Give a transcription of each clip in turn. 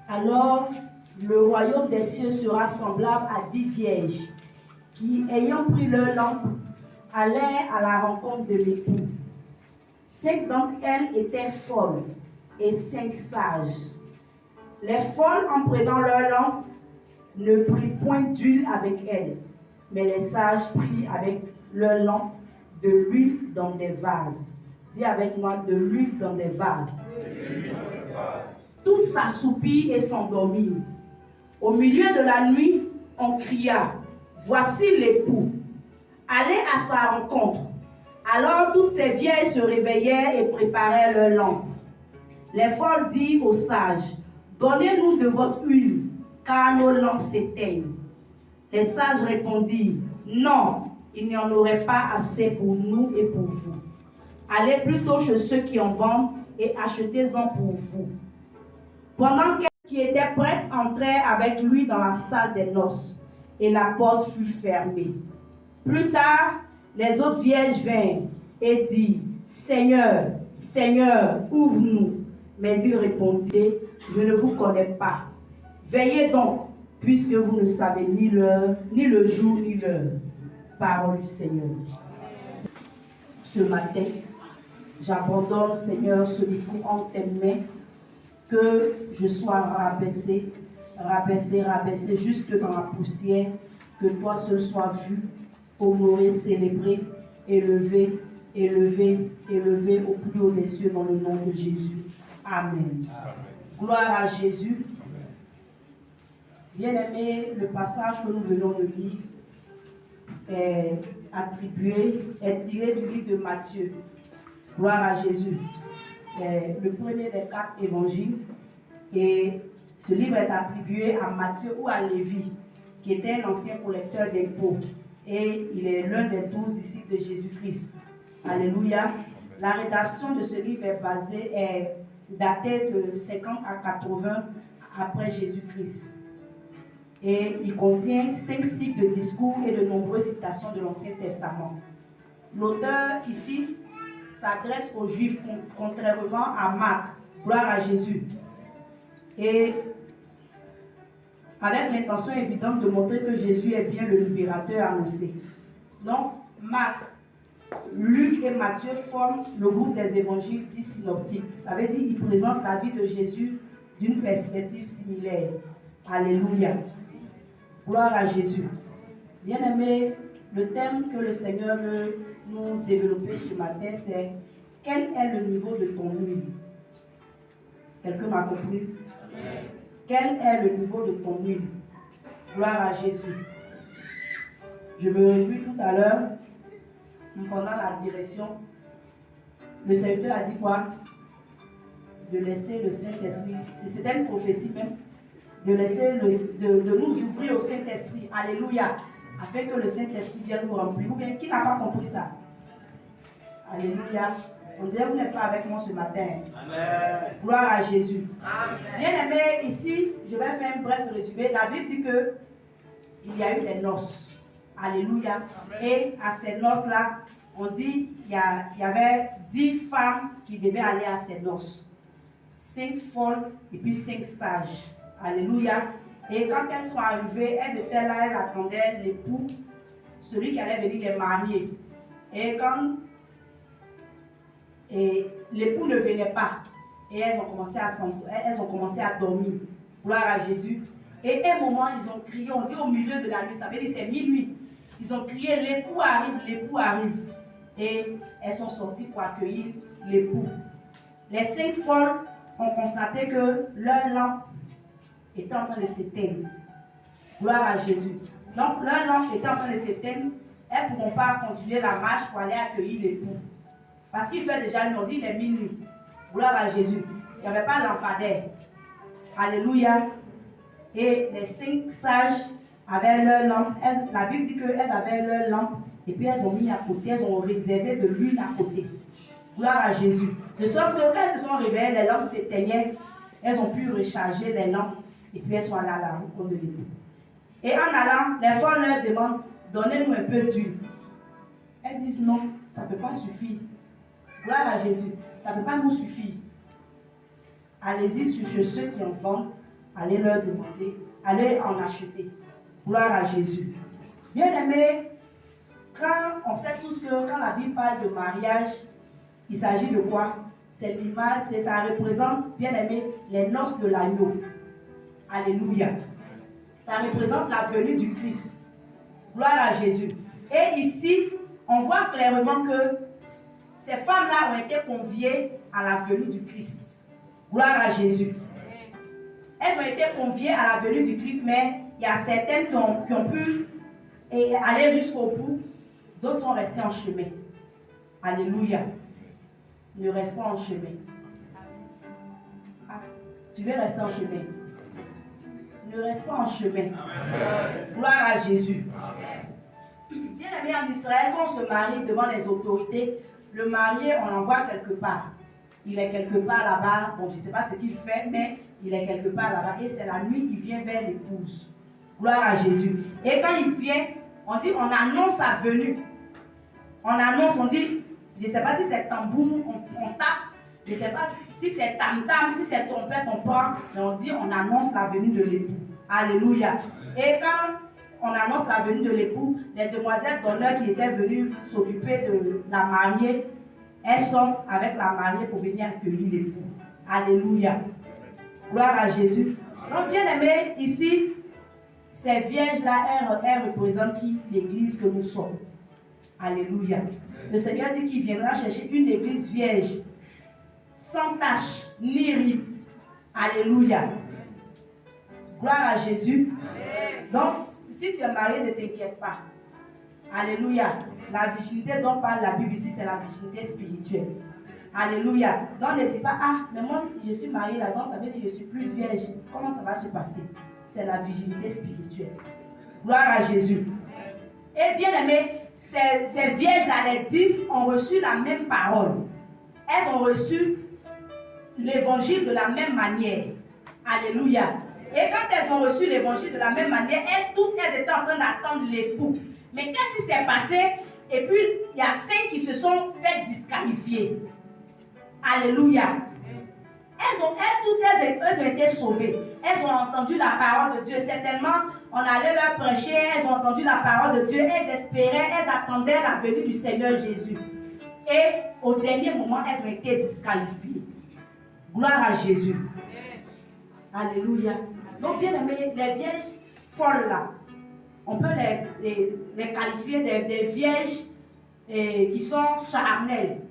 Alors, le royaume des cieux sera semblable à 10 vierges qui, ayant pris leur lampe, allaient à la rencontre de l'époux. 5 d'entre elles étaient folles et 5 sages. Les folles, en prenant leur lampe, ne prirent point d'huile avec elles, mais les sages prirent avec leur lampe de l'huile dans des vases. Dis avec moi, de l'huile dans des vases. Toutes s'assoupirent et s'endormirent. Au milieu de la nuit, on cria, voici l'époux, allez à sa rencontre. Alors toutes ces vieilles se réveillèrent et préparèrent leur lampe. Les folles dirent aux sages, donnez-nous de votre huile, car nos lampes s'éteignent. Les sages répondirent, non, il n'y en aurait pas assez pour nous et pour vous. Allez plutôt chez ceux qui en vendent et achetez-en pour vous. Pendant qu'elle qui était prête entrait avec lui dans la salle des noces, et la porte fut fermée. Plus tard, les autres vierges vinrent et dirent, Seigneur, Seigneur, ouvre-nous. Mais il répondit, je ne vous connais pas. Veillez donc, puisque vous ne savez ni l'heure, ni le jour, ni l'heure. Parole du Seigneur. Ce matin, j'abandonne, Seigneur, ce micro en tes mains, que je sois rabaissé, jusque dans la poussière, que toi seul sois vu, honoré, célébré, élevé au plus haut des cieux dans le nom de Jésus. Amen. Amen. Gloire à Jésus. Bien-aimé, le passage que nous venons de lire est tiré du livre de Matthieu. Gloire à Jésus. C'est le premier des 4 évangiles. Et ce livre est attribué à Matthieu ou à Lévi, qui était un ancien collecteur d'impôts. Et il est l'un des 12 disciples de Jésus-Christ. Alléluia. La rédaction de ce livre est datée de 50 à 80 après Jésus-Christ. Et il contient 5 cycles de discours et de nombreuses citations de l'Ancien Testament. L'auteur ici s'adresse aux Juifs, contrairement à Marc, gloire à Jésus. Et avec l'intention évidente de montrer que Jésus est bien le libérateur annoncé. Donc, Marc, Luc et Matthieu forment le groupe des évangiles dits synoptiques. Ça veut dire qu'ils présentent la vie de Jésus d'une perspective similaire. Alléluia. Gloire à Jésus. Bien-aimés, le thème que le Seigneur veut nous développer ce matin, c'est quel est le niveau de ton huile? Quelqu'un m'a compris? Quel est le niveau de ton huile? Gloire à Jésus. Je me réjouis tout à l'heure, pendant la direction, le serviteur a dit quoi? De laisser le Saint-Esprit, et c'était une prophétie même, de nous ouvrir au Saint-Esprit, alléluia, afin que le Saint-Esprit vienne nous remplir. Ou bien, qui n'a pas compris ça? Alléluia. On dirait que vous n'êtes pas avec moi ce matin. Amen. Gloire à Jésus. Bien aimé, ici, je vais faire un bref résumé. La Bible dit que il y a eu des noces. Alléluia. Amen. Et à ces noces-là, on dit qu'il y avait 10 femmes qui devaient aller à ces noces. 5 folles et puis 5 sages. Alléluia. Et quand elles sont arrivées, elles étaient là, elles attendaient l'époux, celui qui allait venir les marier. Et quand l'époux ne venait pas, et elles ont commencé à dormir. Gloire à Jésus. Et à un moment, ils ont crié, on dit au milieu de la nuit, ça veut dire c'est minuit. Ils ont crié, l'époux arrive, l'époux arrive. Et elles sont sorties pour accueillir l'époux. Les 5 folles ont constaté que leur lampe était en train de s'éteindre. Gloire à Jésus. Donc leur lampe était en train de s'éteindre. Elles ne pourront pas continuer la marche pour aller accueillir l'époux. Parce qu'il fait déjà nuit, on dit il est minuit. Gloire à Jésus. Il n'y avait pas de lampadaire. Alléluia. Et les 5 sages avaient leur lampe. La Bible dit qu'elles avaient leur lampe. Et puis elles ont mis à côté, elles ont réservé de l'huile à côté. Gloire à Jésus. De sorte que quand elles se sont réveillées, les lampes s'éteignaient. Elles ont pu recharger les lampes. Et puis elles sont allées à la rencontre de l'époux. Et en allant, les folles leur demandent, donnez-nous un peu d'huile. Elles disent non, ça ne peut pas suffire. Gloire à Jésus, ça ne peut pas nous suffire. Allez-y chez ceux qui en vendent allez leur demander, allez en acheter. Gloire à Jésus. Bien-aimés, quand on sait tous que quand la Bible parle de mariage, il s'agit de quoi? C'est l'image, ça représente, bien-aimés, les noces de l'agneau. Alléluia. Ça représente la venue du Christ. Gloire à Jésus. Et ici, on voit clairement que ces femmes-là ont été conviées à la venue du Christ. Gloire à Jésus. Elles ont été conviées à la venue du Christ, mais il y a certaines qui ont pu aller jusqu'au bout. D'autres sont restées en chemin. Alléluia. Ne reste pas en chemin. Ah, tu veux rester en chemin. Ne reste pas en chemin. Gloire à Jésus. Bien aimé, en Israël, quand on se marie devant les autorités, le marié, on l'envoie quelque part. Il est quelque part là-bas. Bon, je ne sais pas ce qu'il fait, mais il est quelque part là-bas. Et c'est la nuit qu'il vient vers l'épouse. Gloire à Jésus. Et quand il vient, on dit, on annonce sa venue. On annonce, on dit, je ne sais pas si c'est tambour, on tape. Je ne sais pas si c'est tam-tam, si c'est trompette, on parle. Mais on dit, on annonce la venue de l'époux. Alléluia. Et quand on annonce la venue de l'époux, les demoiselles d'honneur qui étaient venues s'occuper de la mariée, elles sont avec la mariée pour venir accueillir l'époux. Alléluia. Gloire à Jésus. Donc, bien aimé, ici, ces vierges-là, elles représentent qui? L'église que nous sommes. Alléluia. Le Seigneur dit qu'il viendra chercher une église vierge, sans tache, ni rite. Alléluia. Gloire à Jésus. Donc, si tu es marié, ne t'inquiète pas. Alléluia. La virginité dont parle la Bible ici, c'est la virginité spirituelle. Alléluia. Donc, ne dis pas, ah, mais moi, je suis mariée là, donc ça veut dire que je ne suis plus vierge. Comment ça va se passer? C'est la virginité spirituelle. Gloire à Jésus. Et bien aimé, ces vierges-là, les 10, ont reçu la même parole. Elles ont reçu l'évangile de la même manière. Alléluia. Et quand elles ont reçu l'évangile de la même manière, toutes elles étaient en train d'attendre l'époux. Mais qu'est-ce qui s'est passé? Et puis, il y a 5 qui se sont fait disqualifier. Alléluia. Elles ont été sauvées. Elles ont entendu la parole de Dieu. Certainement, on allait leur prêcher. Elles ont entendu la parole de Dieu. Elles espéraient, elles attendaient la venue du Seigneur Jésus. Et au dernier moment, elles ont été disqualifiées. Gloire à Jésus. Alléluia. Donc, bien aimé, les vierges folles là, on peut les qualifier des vierges qui sont charnelles,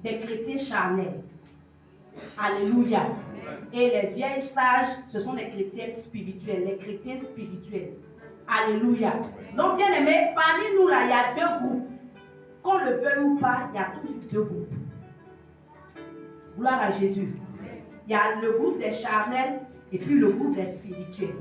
des chrétiens charnels. Alléluia. Et les vieilles sages, ce sont les chrétiennes spirituelles, les chrétiens spirituels. Alléluia. Donc, bien aimé, parmi nous là, il y a 2 groupes. Qu'on le veuille ou pas, il y a toujours 2 groupes. Gloire à Jésus. Il y a le groupe des charnels et puis le groupe des spirituels.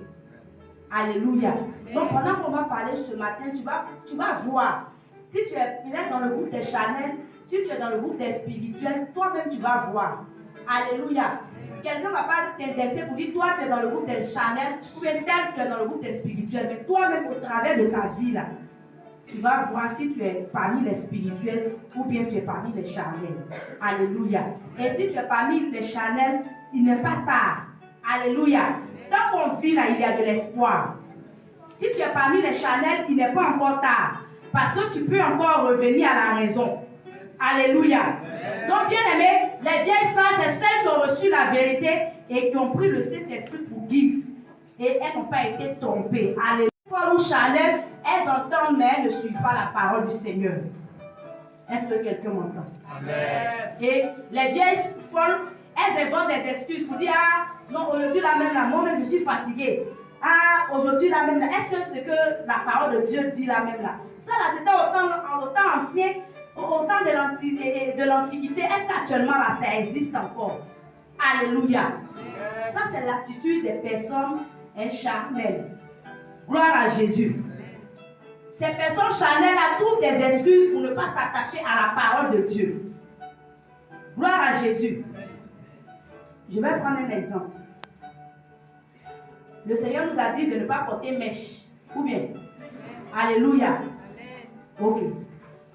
Alléluia. Donc, pendant qu'on va parler ce matin, tu vas voir. Si tu es dans le groupe des charnels, si tu es dans le groupe des spirituels, toi-même tu vas voir. Alléluia. Quelqu'un ne va pas t'intéresser pour dire, toi tu es dans le groupe des charnels, ou bien tu es dans le groupe des spirituels. Mais toi-même, au travers de ta vie, là, tu vas voir si tu es parmi les spirituels ou bien tu es parmi les charnels. Alléluia. Et si tu es parmi les charnels, il n'est pas tard. Alléluia. Tant qu'on vit là, il y a de l'espoir. Si tu es parmi les charnels, il n'est pas encore tard. Parce que tu peux encore revenir à la raison. Alléluia. Donc, bien aimé, les vieilles sœurs, c'est celles qui ont reçu la vérité et qui ont pris le Saint-Esprit pour guide. Et elles n'ont pas été trompées. Alléluia. Folles ou charnelles, elles entendent, mais elles ne suivent pas la parole du Seigneur. Est-ce que quelqu'un m'entend? Et les vieilles folles, elles inventent des excuses pour dire, ah, non, aujourd'hui la même là, moi-même je suis fatiguée. Ah, aujourd'hui la même là, est-ce que ce que la parole de Dieu dit la même là? Ça là, c'était au temps ancien, au temps de l'Antiquité. Est-ce qu'actuellement là, ça existe encore? Alléluia. Ça, c'est l'attitude des personnes charnelles. Gloire à Jésus. Ces personnes charnelles trouvent des excuses pour ne pas s'attacher à la parole de Dieu. Gloire à Jésus. Je vais prendre un exemple. Le Seigneur nous a dit de ne pas porter mèche. Ou bien? Alléluia. Ok.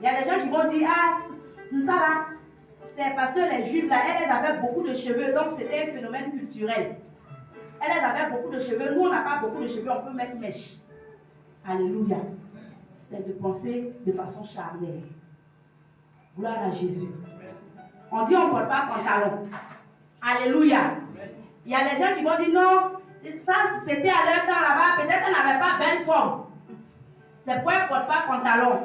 Il y a des gens qui vont dire, ah, ça là, c'est parce que les Juifs là, elles avaient beaucoup de cheveux, donc c'était un phénomène culturel. Elles avaient beaucoup de cheveux. Nous, on n'a pas beaucoup de cheveux. On peut mettre mèche. Alléluia. C'est de penser de façon charnelle. Gloire à Jésus. On dit on ne porte pas pantalon. Alléluia. Il y a des gens qui vont dire non, ça c'était à leur temps là-bas, peut-être qu'elle n'avait pas belle forme. C'est pourquoi elle ne porte pas pantalon.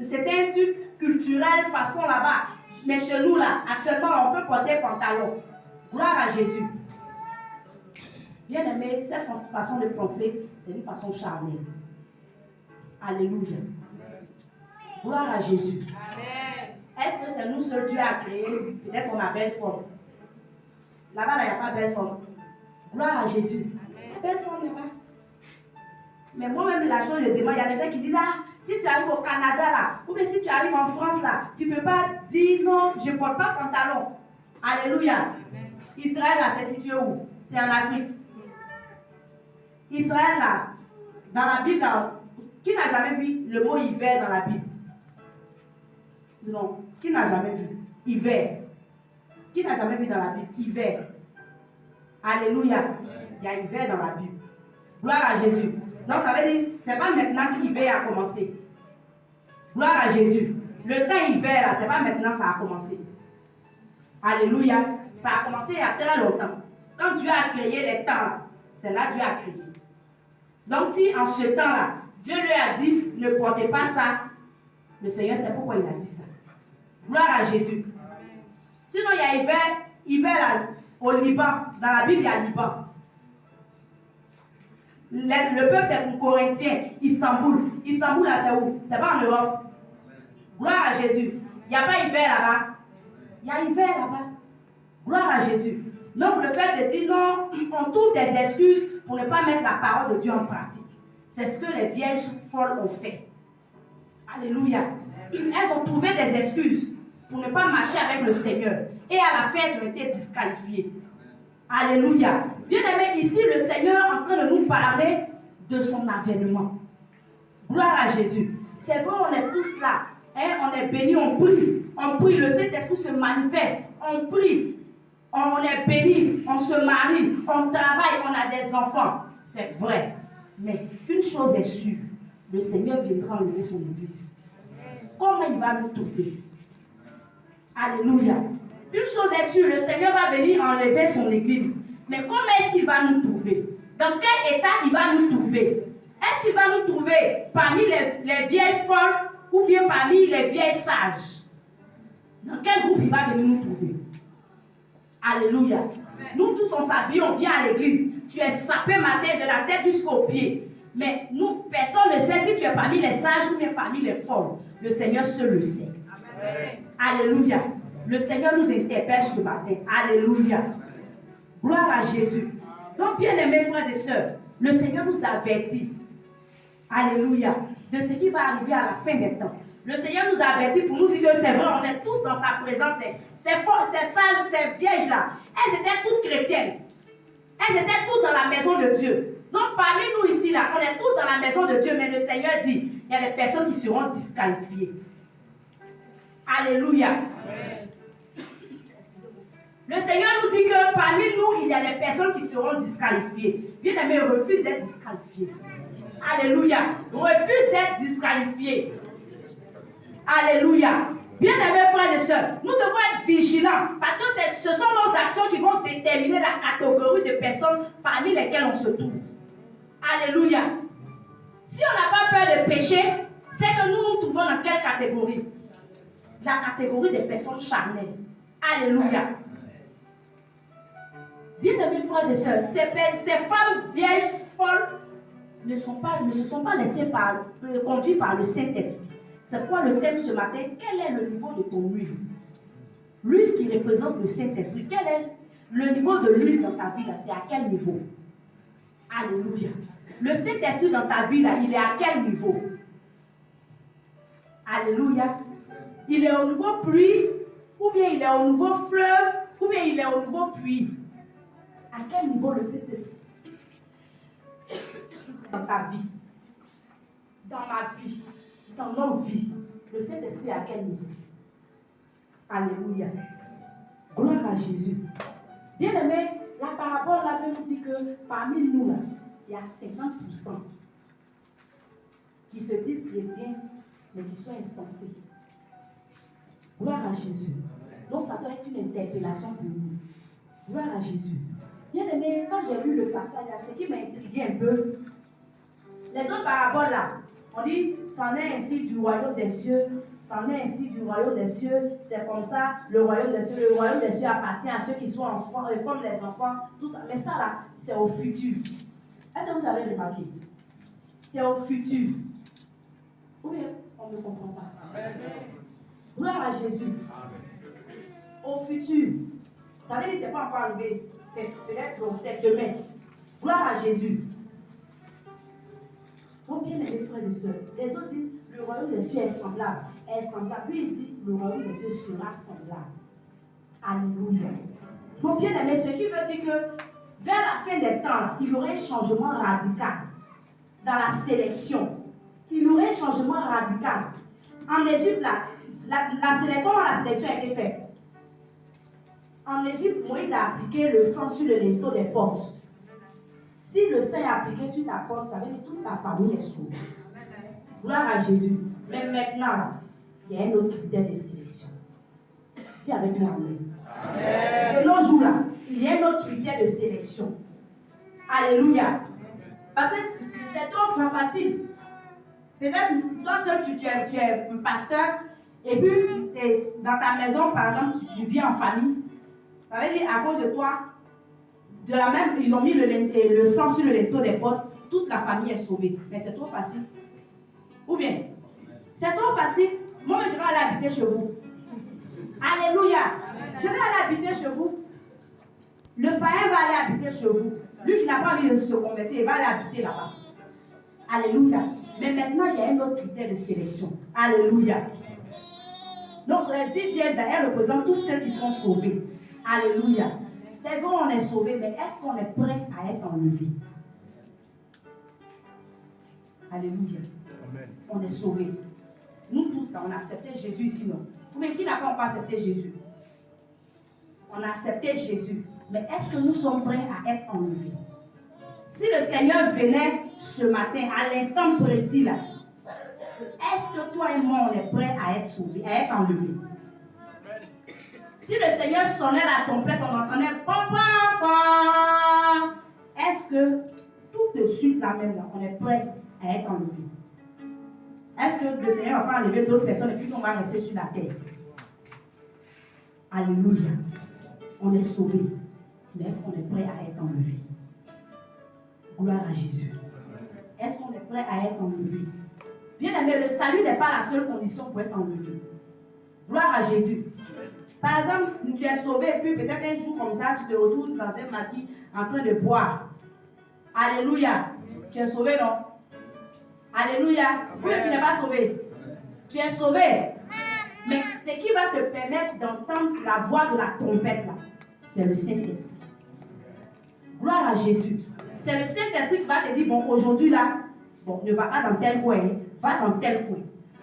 C'était un truc culturel, façon là-bas. Mais chez nous là, actuellement, on peut porter pantalon. Gloire à Jésus. Bien aimé, cette façon de penser, c'est une façon charnelle. Alléluia. Gloire à Jésus. Amen. Est-ce que c'est nous seuls Dieu a créé? Peut-être qu'on a belle forme. Là-bas, il n'y a pas belle forme. Gloire à Jésus. Belle forme là-bas. Mais moi-même, la chose, je demande, il y a des gens qui disent, ah, si tu arrives au Canada là, ou bien si tu arrives en France là, tu ne peux pas dire non, je ne porte pas pantalon. Alléluia. Israël là, c'est situé où? C'est en Afrique. Israël là, dans la Bible, là, qui n'a jamais vu le mot hiver dans la Bible? Non. Qui n'a jamais vu? Hiver. Qui n'a jamais vu dans la Bible? Hiver. Alléluia. Il y a hiver dans la Bible. Gloire à Jésus. Donc ça veut dire, c'est pas maintenant que l'hiver a commencé. Gloire à Jésus. Le temps hiver, là, c'est pas maintenant ça a commencé. Alléluia. Ça a commencé il y a très longtemps. Quand Dieu a créé les temps, c'est là que Dieu a créé. Donc si en ce temps-là, Dieu lui a dit, ne portez pas ça, le Seigneur sait pourquoi il a dit ça. Gloire à Jésus. Sinon, il y a hiver là, au Liban. Dans la Bible, il y a Liban. Le peuple des Corinthiens, Istanbul. Istanbul, là, c'est où? C'est pas en Europe. Gloire à Jésus. Il n'y a pas hiver là-bas. Il y a hiver là-bas. Gloire à Jésus. Donc, le fait de dire non, on trouve des excuses pour ne pas mettre la parole de Dieu en pratique. C'est ce que les vierges folles ont fait. Alléluia. Elles ont trouvé des excuses pour ne pas marcher avec le Seigneur. Et à la fin, elles ont été disqualifiées. Alléluia. Bien aimé, ici, le Seigneur est en train de nous parler de son avènement. Gloire à Jésus. C'est vrai, on est tous là. Hein? On est bénis, on prie. On prie, le Saint-Esprit se manifeste. On prie. On est bénis, on se marie, on travaille, on a des enfants. C'est vrai. Mais une chose est sûre, le Seigneur viendra enlever son église. Comment il va nous trouver? Alléluia. Une chose est sûre, le Seigneur va venir enlever son église. Mais comment est-ce qu'il va nous trouver? Dans quel état il va nous trouver? Est-ce qu'il va nous trouver parmi les vieilles folles ou bien parmi les vieilles sages? Dans quel groupe il va venir nous trouver? Alléluia. Nous tous on s'habille, on vient à l'église. Tu es sapé matin de la tête jusqu'aux pieds. Mais nous, personne ne sait si tu es parmi les sages ou bien parmi les folles. Le Seigneur seul le sait. Amen. Alléluia. Le Seigneur nous interpelle ce matin. Alléluia. Gloire à Jésus. Donc, bien aimés frères et sœurs, le Seigneur nous avertit. Alléluia. De ce qui va arriver à la fin des temps. Le Seigneur nous avertit pour nous dire que c'est vrai, on est tous dans sa présence. Ces sages, ces vierges-là, elles étaient toutes chrétiennes. Elles étaient toutes dans la maison de Dieu. Donc, parmi nous ici, là, on est tous dans la maison de Dieu, mais le Seigneur dit, il y a des personnes qui seront disqualifiées. Alléluia. Amen. Le Seigneur nous dit que parmi nous, il y a des personnes qui seront disqualifiées. Bien aimé, refuse d'être disqualifié. Alléluia. Refuse d'être disqualifié. Alléluia. Bien aimés frères et sœurs, nous devons être vigilants parce que ce sont nos actions qui vont déterminer la catégorie de personnes parmi lesquelles on se trouve. Alléluia. Si on n'a pas peur de pécher, c'est que nous nous trouvons dans quelle catégorie? La catégorie des personnes charnelles. Alléluia. Bien aimés frères et sœurs, ces femmes vierges folles ne se sont pas laissées conduire par le Saint-Esprit. C'est quoi le thème ce matin? Quel est le niveau de ton huile? L'huile qui représente le Saint-Esprit. Quel est le niveau de l'huile dans ta vie? C'est à quel niveau? Alléluia. Le Saint-Esprit dans ta vie, là, il est à quel niveau? Alléluia. Il est au niveau pluie, ou bien il est au niveau fleuve, ou bien il est au niveau puits. À quel niveau le Saint-Esprit? Dans ta vie. Dans ma vie. Dans nos vies. Le Saint-Esprit à quel niveau? Alléluia. Gloire à Jésus. Bien aimé, La parabole là veut nous dire que parmi nous, là, il y a 50% qui se disent chrétiens, mais qui sont insensés. Gloire à Jésus. Donc ça doit être une interpellation pour nous. Gloire à Jésus. Bien aimé, quand j'ai lu le passage là, ce qui m'a intrigué un peu, les autres paraboles là, on dit, c'en est ainsi du royaume des cieux, c'en est ainsi du royaume des cieux, c'est comme ça, le royaume des cieux appartient à ceux qui sont enfants, comme les enfants, tout ça. Mais ça là, c'est au futur. Est-ce que vous avez remarqué? C'est au futur. Ou bien, on ne comprend pas. Amen. Gloire à Jésus. Amen. Au futur. Ça veut dire que ce n'est pas encore arrivé, c'est peut-être dans cette semaine. Gloire à Jésus. Donc, bien aimés frères et sœurs, les autres disent le royaume des cieux est semblable. Lui, il dit le royaume des cieux sera semblable. Alléluia. Donc, bien aimés, ce qui veut dire que vers la fin des temps, il y aurait un changement radical dans la sélection. Il y aurait un changement radical. En Égypte, la sélection a été faite. En Égypte, Moïse a appliqué le sang sur le linteau des portes. Si le sang est appliqué sur ta porte, ça veut dire que toute ta famille est sauvée. Gloire à Jésus. Mais maintenant, il y a un autre critère de sélection. Dis avec moi, amen. De nos jours, là, il y a un autre critère de sélection. Alléluia. Parce que c'est trop facile. Peut-être, toi seul, tu es un pasteur, et puis dans ta maison, par exemple, tu vis en famille. Ça veut dire, à cause de toi, de la même, ils ont mis le sang sur le linteau des portes, toute la famille est sauvée. Mais c'est trop facile. Ou bien, c'est trop facile. Moi, je vais aller habiter chez vous. Alléluia. Je vais aller habiter chez vous. Le païen va aller habiter chez vous. Lui qui n'a pas envie de se convertir, il va aller habiter là-bas. Alléluia. Mais maintenant, il y a un autre critère de sélection. Alléluia. Donc, les 10 vierges, elles représentent toutes celles qui sont sauvées. Alléluia. C'est vrai, on est sauvés, mais est-ce qu'on est prêt à être enlevé? Alléluia. Amen. On est sauvés. Nous tous, on a accepté Jésus ici, non? Mais qui n'a pas encore accepté Jésus? On a accepté Jésus. Mais est-ce que nous sommes prêts à être enlevés? Si le Seigneur venait ce matin, à l'instant précis là, est-ce que toi et moi, on est prêts à être sauvés, à être enlevés? Si le Seigneur sonnait la trompette, on entendait pam. Est-ce que tout de suite là même, là, on est prêt à être enlevé? Est-ce que le Seigneur ne va pas enlever d'autres personnes et puis qu'on va rester sur la terre? Alléluia. On est sauvés. Mais est-ce qu'on est prêt à être enlevé? Gloire à Jésus. Est-ce qu'on est prêt à être enlevé? Bien aimé, le salut n'est pas la seule condition pour être enlevé. Gloire à Jésus. Par exemple, tu es sauvé et puis peut-être un jour comme ça, tu te retrouves dans un maquis en train de boire. Alléluia. Tu es sauvé, non? Alléluia. Ou tu n'es pas sauvé? Tu es sauvé. Mais ce qui va te permettre d'entendre la voix de la trompette, là, c'est le Saint-Esprit. Gloire à Jésus. C'est le Saint-Esprit qui va te dire, bon, aujourd'hui, là, bon, ne va pas dans tel coin, va dans tel coin.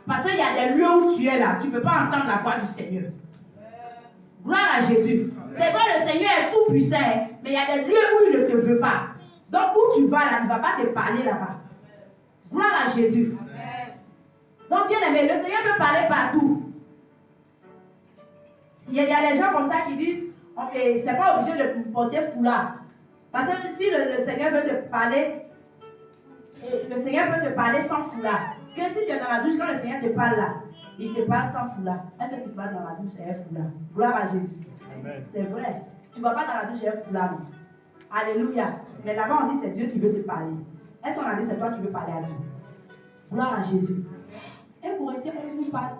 Parce qu'il y a des lieux où tu es là, tu ne peux pas entendre la voix du Seigneur. Gloire à Jésus. C'est vrai, le Seigneur est tout puissant, mais il y a des lieux où il ne te veut pas. Donc, où tu vas là, il ne va pas te parler là-bas. Gloire à Jésus. Donc, bien aimé, le Seigneur peut parler partout. Il y a des gens comme ça qui disent, okay, c'est pas obligé de porter foulard. Parce que si le Seigneur veut te parler, le Seigneur peut te parler sans foulard. Que si tu es dans la douche, quand le Seigneur te parle là, il te parle sans foulard. Est-ce que tu vas dans la douche et un foulard? Gloire à Jésus. C'est vrai. Tu ne vas pas dans la douche et un foulard. Alléluia. Mais là-bas, on dit c'est Dieu qui veut te parler. Est-ce qu'on a dit c'est toi qui veux parler à Dieu? Gloire à Jésus. Un Corinthien, on nous parle.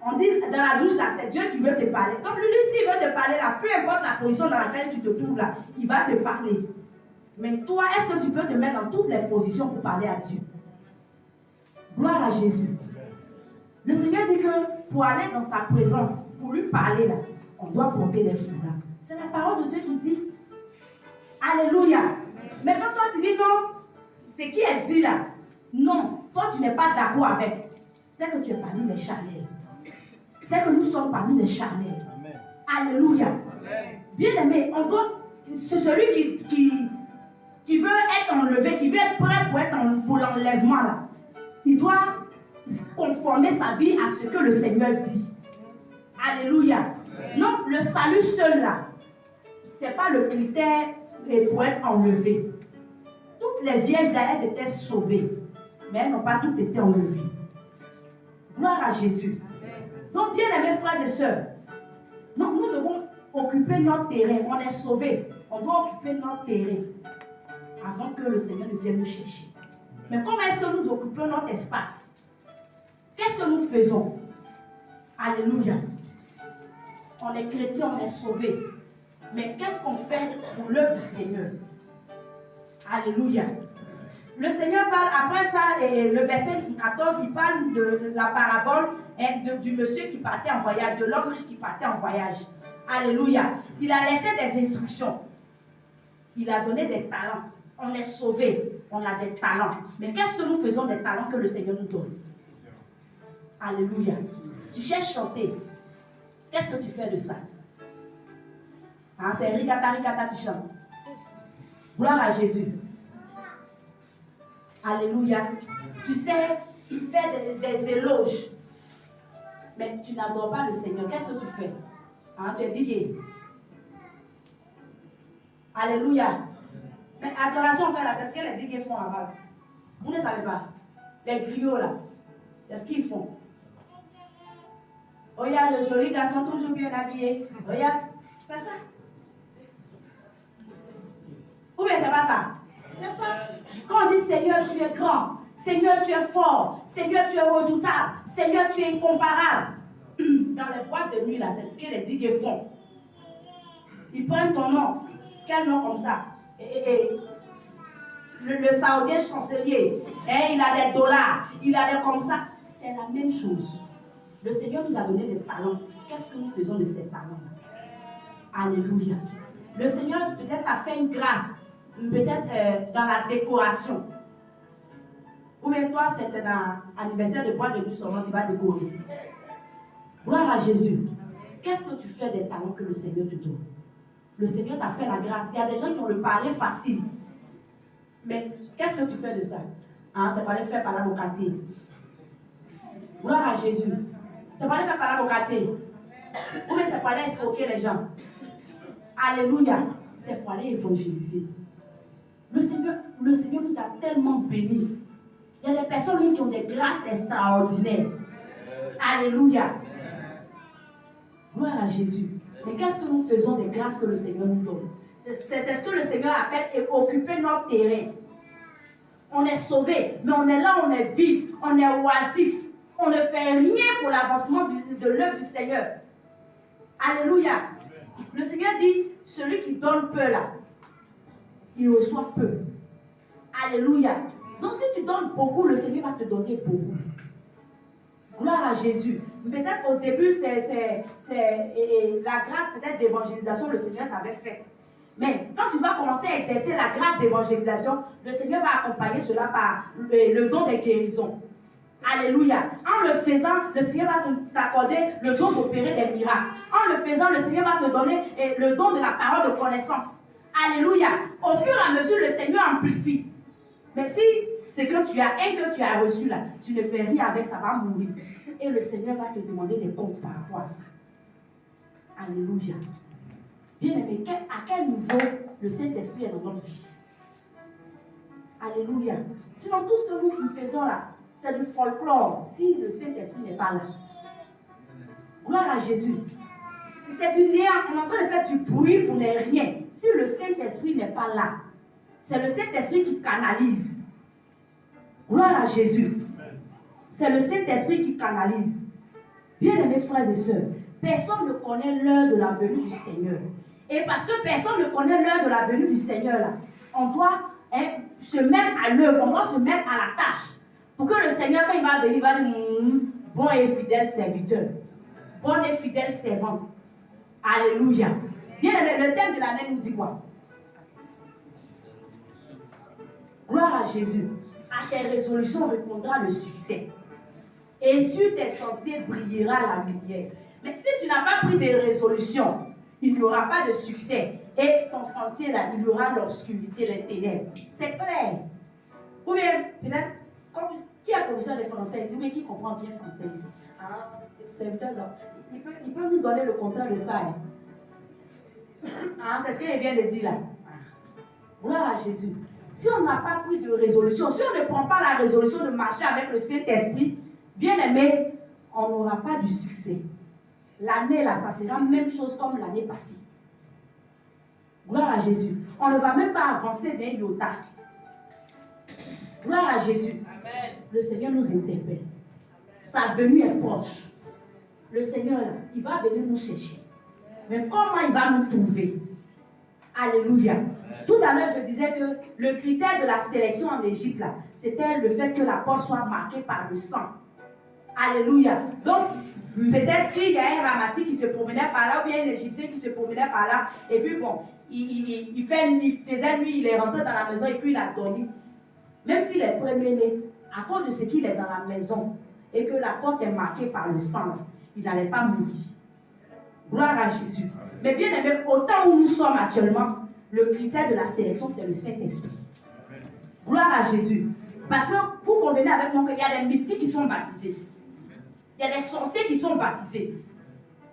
On dit dans la douche là, c'est Dieu qui veut te parler. Donc lui, s'il veut te parler là, peu importe la position dans laquelle tu te trouves là, il va te parler. Mais toi, est-ce que tu peux te mettre dans toutes les positions pour parler à Dieu? Gloire à Jésus. Le Seigneur dit que pour aller dans sa présence, pour lui parler là, on doit porter des foulards. C'est la parole de Dieu qui dit. Alléluia. Mais quand toi tu dis non, ce qui est dit là, non, toi tu n'es pas d'accord avec, c'est que tu es parmi les charnels. C'est que nous sommes parmi les charnels. Alléluia. Bien aimé, on doit c'est celui qui veut être enlevé, qui veut être prêt pour être pour l'enlèvement là. Il doit conformer sa vie à ce que le Seigneur dit. Alléluia. Non, le salut seul là, ce n'est pas le critère pour être enlevé. Toutes les vierges là, elles étaient sauvées, mais elles n'ont pas toutes été enlevées. Gloire à Jésus. Donc, bien aimés frères et sœurs, nous devons occuper notre terrain. On est sauvés. On doit occuper notre terrain avant que le Seigneur ne vienne nous chercher. Mais comment est-ce que nous occupons notre espace? Qu'est-ce que nous faisons? Alléluia. On est chrétien, on est sauvés. Mais qu'est-ce qu'on fait pour l'œuvre du Seigneur? Alléluia. Le Seigneur parle, après ça, et le verset 14, il parle de la parabole du monsieur qui partait en voyage, de l'homme riche qui partait en voyage. Alléluia. Il a laissé des instructions. Il a donné des talents. On est sauvés, on a des talents. Mais qu'est-ce que nous faisons des talents que le Seigneur nous donne? Alléluia. Tu cherches chanter. Qu'est-ce que tu fais de ça? Hein, c'est ricata, tu chantes. Gloire à Jésus. Alléluia. Tu sais faire des éloges. Mais tu n'adores pas le Seigneur. Qu'est-ce que tu fais? Hein, tu es digué. Alléluia. Mais adoration, en fait, là, c'est ce que les digués font là-bas. Vous ne savez pas. Les griots, là, c'est ce qu'ils font. Regarde le joli garçon, toujours bien habillé. Regarde, c'est ça. Ou bien c'est pas ça? C'est ça. Quand on dit Seigneur, tu es grand. Seigneur, tu es fort. Seigneur, tu es redoutable. Seigneur, tu es incomparable. Dans les boîtes de nuit, là, c'est ce que les digues font. Ils prennent ton nom. Quel nom comme ça? Le saoudien chancelier. Il a des dollars. Il a des comme ça. C'est la même chose. Le Seigneur nous a donné des talents. Qu'est-ce que nous faisons de ces talents-là? Alléluia. Le Seigneur peut-être a fait une grâce. Peut-être dans la décoration. Ou bien toi, c'est dans l'anniversaire de boîte de nuit seulement tu vas décorer. Gloire à Jésus. Qu'est-ce que tu fais des talents que le Seigneur te donne? Le Seigneur t'a fait la grâce. Il y a des gens qui ont le parler facile. Mais qu'est-ce que tu fais de ça? Hein, c'est pas les faire par la bocatier. Gloire à Jésus. C'est pas les faire par la bocatier. Ou bien c'est pas aller escroquer les gens. Alléluia. C'est pour aller évangéliser. Le Seigneur nous a tellement bénis. Il y a des personnes qui ont des grâces extraordinaires. Alléluia. Gloire à Jésus. Mais qu'est-ce que nous faisons des grâces que le Seigneur nous donne? C'est ce que le Seigneur appelle et occuper notre terrain. On est sauvé, mais on est là, on est vide, on est oisif. On ne fait rien pour l'avancement de l'œuvre du Seigneur. Alléluia. Le Seigneur dit, celui qui donne peu là, il reçoit peu. Alléluia. Donc si tu donnes beaucoup, le Seigneur va te donner beaucoup. Gloire à Jésus. Peut-être au début, c'est la grâce peut-être d'évangélisation le Seigneur t'avait faite. Mais quand tu vas commencer à exercer la grâce d'évangélisation, le Seigneur va accompagner cela par le don des guérisons. Alléluia. En le faisant, le Seigneur va t'accorder le don d'opérer des miracles. En le faisant, le Seigneur va te donner le don de la parole de connaissance. Alléluia. Au fur et à mesure, le Seigneur amplifie. Mais si ce que tu as et que tu as reçu là, tu ne fais rien avec, ça va mourir. Et le Seigneur va te demander des comptes par rapport à ça. Alléluia. Bien aimé, à quel niveau le Saint-Esprit est dans notre vie? Alléluia. Sinon, tout ce que nous faisons là, c'est du folklore si le Saint-Esprit n'est pas là. Gloire à Jésus. C'est du néant. On est en train de faire du bruit pour ne rien. Si le Saint-Esprit n'est pas là, c'est le Saint-Esprit qui canalise. Gloire à Jésus. C'est le Saint-Esprit qui canalise. Bien aimés frères et sœurs, personne ne connaît l'heure de la venue du Seigneur. Et parce que personne ne connaît l'heure de la venue du Seigneur, là, on doit se mettre à l'œuvre, on doit se mettre à la tâche. Pour que le Seigneur, quand il va venir, il va dire, bon et fidèle serviteur, bonne et fidèle servante. Alléluia. Bien, le thème de l'année nous dit quoi? Gloire à Jésus. À tes résolutions répondra le succès. Et sur tes sentiers brillera la lumière. Mais si tu n'as pas pris des résolutions, il n'y aura pas de succès. Et ton sentier là, il y aura l'obscurité, les ténèbres. C'est clair. Ou bien, peut-être, qui est professeur de français ici? Ou bien qui comprend bien français ici? Ah, c'est il peut nous donner le contraire de ça. Hein? Ah, c'est ce qu'il vient de dire là. Gloire à Jésus. Si on n'a pas pris de résolution, si on ne prend pas la résolution de marcher avec le Saint-Esprit, bien aimé, on n'aura pas du succès. L'année là, ça sera la même chose comme l'année passée. Gloire à Jésus. On ne va même pas avancer d'un iota. Gloire à Jésus. Amen. Le Seigneur nous interpelle. Sa venue est proche. Le Seigneur, là, il va venir nous chercher. Mais comment il va nous trouver? Alléluia. Tout à l'heure, je disais que le critère de la sélection en Égypte, là, c'était le fait que la porte soit marquée par le sang. Alléluia. Donc, peut-être s'il y a un ramassis qui se promenait par là, ou bien un Égyptien qui se promenait par là, et puis bon, il faisait nuit, il est rentré dans la maison et puis il a dormi. Même s'il est premier-né, à cause de ce qu'il est dans la maison, et que la porte est marquée par le sang, il n'allait pas mourir. Gloire à Jésus. Mais bien aimé, au temps où nous sommes actuellement, le critère de la sélection, c'est le Saint-Esprit. Gloire à Jésus. Parce que vous convenez avec moi qu'il y a des mystiques qui sont baptisés. Il y a des sorciers qui sont baptisés.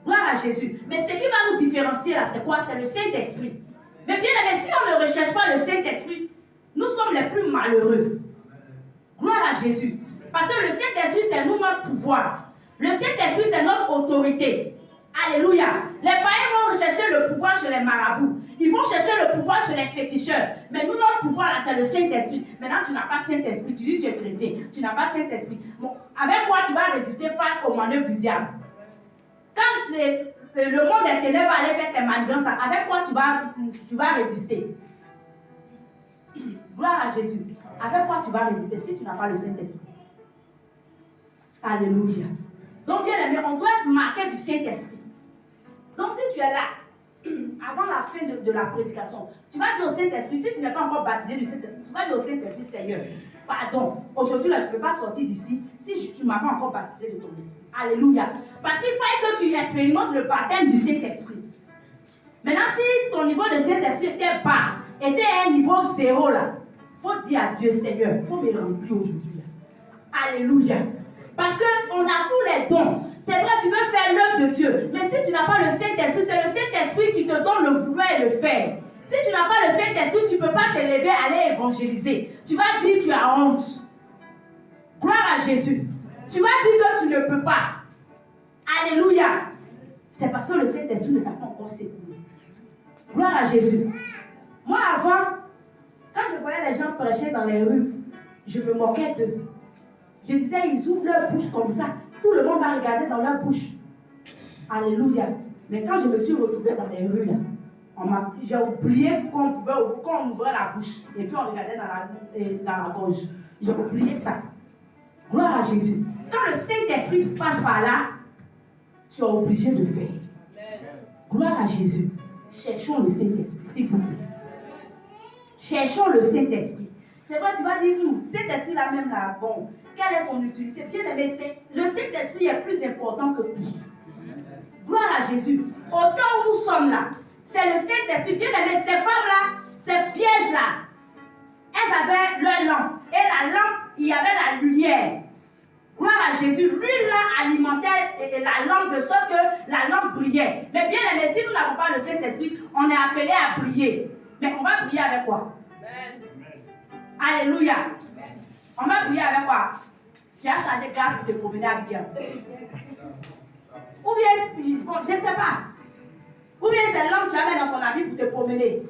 Gloire à Jésus. Mais ce qui va nous différencier là, c'est quoi? C'est le Saint-Esprit. Mais bien aimé, si on ne recherche pas le Saint-Esprit, nous sommes les plus malheureux. Gloire à Jésus. Parce que le Saint-Esprit, c'est nous notre pouvoir. Le Saint-Esprit, c'est notre autorité. Alléluia. Les païens vont rechercher le pouvoir chez les marabouts. Ils vont chercher le pouvoir chez les féticheurs. Mais nous, notre pouvoir, là, c'est le Saint-Esprit. Maintenant, tu n'as pas Saint-Esprit. Tu dis que tu es chrétien. Tu n'as pas Saint-Esprit. Bon, avec quoi tu vas résister face aux manœuvres du diable? Quand le monde des ténèbres va aller faire ses manigances, avec quoi tu vas résister? Gloire à Jésus. Avec quoi tu vas résister si tu n'as pas le Saint-Esprit? Alléluia. Donc, bien aimé, on doit être marqué du Saint-Esprit. Donc, si tu es là, avant la fin de la prédication, tu vas dire au Saint-Esprit, si tu n'es pas encore baptisé du Saint-Esprit, tu vas dire au Saint-Esprit, Seigneur, pardon, aujourd'hui, là, je ne peux pas sortir d'ici si tu ne m'as pas encore baptisé de ton esprit. Alléluia. Parce qu'il fallait que tu expérimentes le baptême du Saint-Esprit. Maintenant, si ton niveau de Saint-Esprit était bas, était à un niveau 0, là, il faut dire à Dieu, Seigneur, il faut me remplir aujourd'hui. Alléluia. Parce qu'on a tous les dons. C'est vrai, tu veux faire l'œuvre de Dieu. Mais si tu n'as pas le Saint-Esprit, c'est le Saint-Esprit qui te donne le vouloir et le faire. Si tu n'as pas le Saint-Esprit, tu ne peux pas te lever, aller évangéliser. Tu vas dire que tu as honte. Gloire à Jésus. Tu vas dire que tu ne peux pas. Alléluia. C'est parce que le Saint-Esprit ne t'a pas encore secoué. Gloire à Jésus. Moi, avant, quand je voyais les gens prêcher dans les rues, je me moquais d'eux. Je disais, ils ouvrent leur bouche comme ça. Tout le monde va regarder dans leur bouche. Alléluia. Mais quand je me suis retrouvée dans les rues, là, j'ai oublié qu'on ouvrait la bouche. Et puis on regardait dans la gorge. J'ai oublié ça. Gloire à Jésus. Quand le Saint-Esprit passe par là, tu es obligé de faire. Gloire à Jésus. Cherchons le Saint-Esprit, s'il vous plaît. Cherchons le Saint-Esprit. C'est vrai, tu vas dire, Saint-Esprit là même là, bon, quelle est son utilité? Bien aimé, le Saint-Esprit est plus important que tout. Gloire à Jésus. Au temps où nous sommes là, c'est le Saint-Esprit. Bien aimé, ces femmes-là, ces vierges là, elles avaient leur lampe. Et la lampe, il y avait la lumière. Gloire à Jésus. L'huile là alimentait la lampe de sorte que la lampe brillait. Mais bien aimé, si nous n'avons pas le Saint-Esprit, on est appelé à briller. Mais on va briller avec quoi? Amen. Alléluia. On va briller avec quoi? Tu as chargé gaz pour te promener avec bien. Ou bien, bon, je ne sais pas. Ou bien c'est l'homme que tu as mis dans ton habit pour te promener.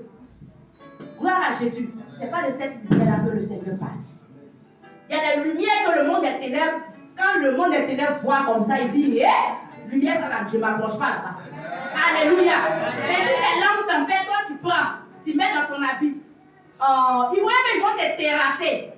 Gloire à Jésus. Ce n'est pas de cette lumière-là que le Seigneur parle. Il y a des lumières que le monde des ténèbres, quand le monde des ténèbres voit comme ça, il dit, hé, lumière, ça, je ne m'approche pas là-bas. Alléluia. Mais si c'est l'homme tempête, toi tu prends, tu mets dans ton habit. Ils vont te terrasser.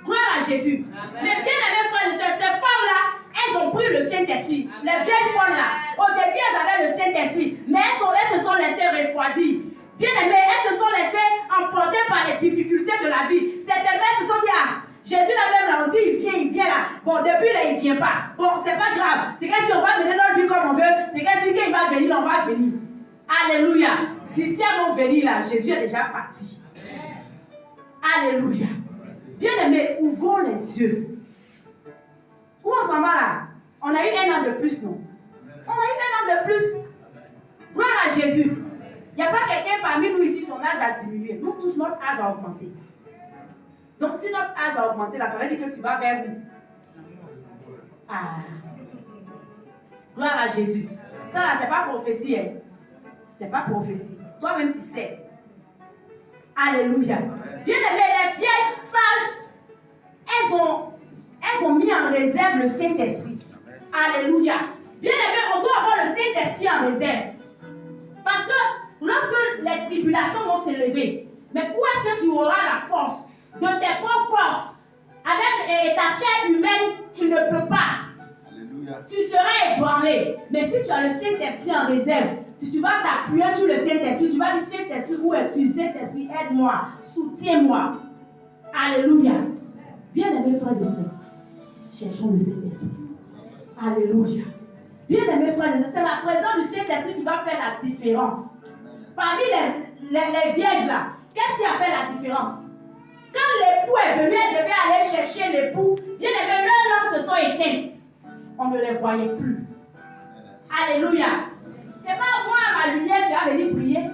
Gloire à Jésus. Amen. Mais bien aimés frères et sœurs, ces femmes-là, elles ont pris le Saint-Esprit. Les vieilles femmes là, au début elles avaient le Saint-Esprit, mais elles se sont laissées refroidir. Bien aimées, elles se sont laissées emporter par les difficultés de la vie. Certaines elles se sont dit, ah, Jésus là même là, on dit il vient là. Bon, depuis là, il ne vient pas. Bon, c'est pas grave. C'est que si on va mener notre vie comme on veut, c'est que si il va venir, on va venir. Alléluia. D'ici policiers vont venir là, Jésus est déjà parti. Alléluia. Bien-aimés, ouvrons les yeux. Où on s'en va là? On a eu 1 an de plus, non? On a eu 1 an de plus. Gloire à Jésus. Il n'y a pas quelqu'un parmi nous ici, son âge a diminué. Nous tous, notre âge a augmenté. Donc si notre âge a augmenté là, ça veut dire que tu vas vers où? Ah. Gloire à Jésus. Ça là, c'est pas prophétie. Hein? C'est pas prophétie. Toi-même, tu sais. Alléluia. Bien-aimés, les vieilles sages, elles ont mis en réserve le Saint-Esprit. Alléluia. Bien-aimés, on doit avoir le Saint-Esprit en réserve. Parce que lorsque les tribulations vont s'élever, mais où est-ce que tu auras la force? De tes propres forces. Avec ta chair humaine, tu ne peux pas. Alléluia. Tu seras ébranlé. Mais si tu as le Saint-Esprit en réserve, si tu vas t'appuyer sur le Saint-Esprit, tu vas dire Saint-Esprit, où es-tu? Saint-Esprit, aide-moi, soutiens-moi. Alléluia. Bien-aimés frères et sœurs, cherchons le Saint-Esprit. Alléluia. Bien-aimés frères et sœurs, c'est la présence du Saint-Esprit qui va faire la différence. Parmi les vierges là, qu'est-ce qui a fait la différence? Quand l'époux est venu, elle devait aller chercher l'époux. Bien-aimés, leurs lampes se sont éteintes. On ne les voyait plus. Alléluia. C'est pas moi, ma lumière, qui va venir prier.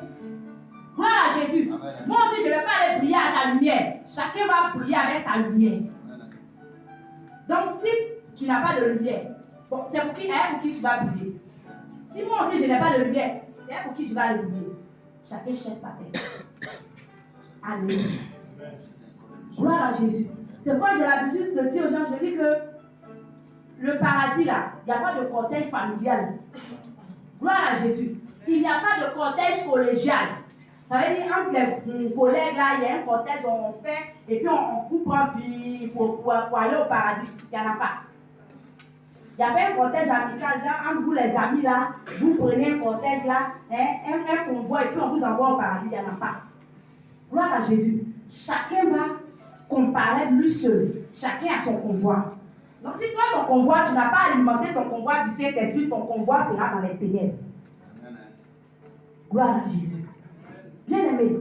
Gloire à Jésus. Amen. Moi aussi, je ne vais pas aller prier à ta lumière. Chacun va prier avec sa lumière. Amen. Donc, si tu n'as pas de lumière, bon, c'est pour qui tu vas prier. Si moi aussi, je n'ai pas de lumière, c'est pour qui je vais aller prier. Chacun cherche sa tête. Alléluia. Gloire à Jésus. C'est pourquoi j'ai l'habitude de dire aux gens, je dis que le paradis là, il n'y a pas de cortège familial. Gloire à Jésus. Il n'y a pas de cortège collégial. Ça veut dire entre les collègues là, il y a un cortège, on fait, et puis on coupe en vie pour aller au paradis. Il n'y en a pas. Il n'y a pas un cortège amical, genre entre vous les amis là, vous prenez un cortège là, un convoi, et puis on vous envoie au paradis. Il n'y en a pas. Gloire à Jésus. Chacun va comparaître lui seul. Chacun a son convoi. Donc si toi ton convoi, tu n'as pas alimenté ton convoi du Saint-Esprit, ton convoi sera dans les ténèbres. Gloire à Jésus. Bien-aimé,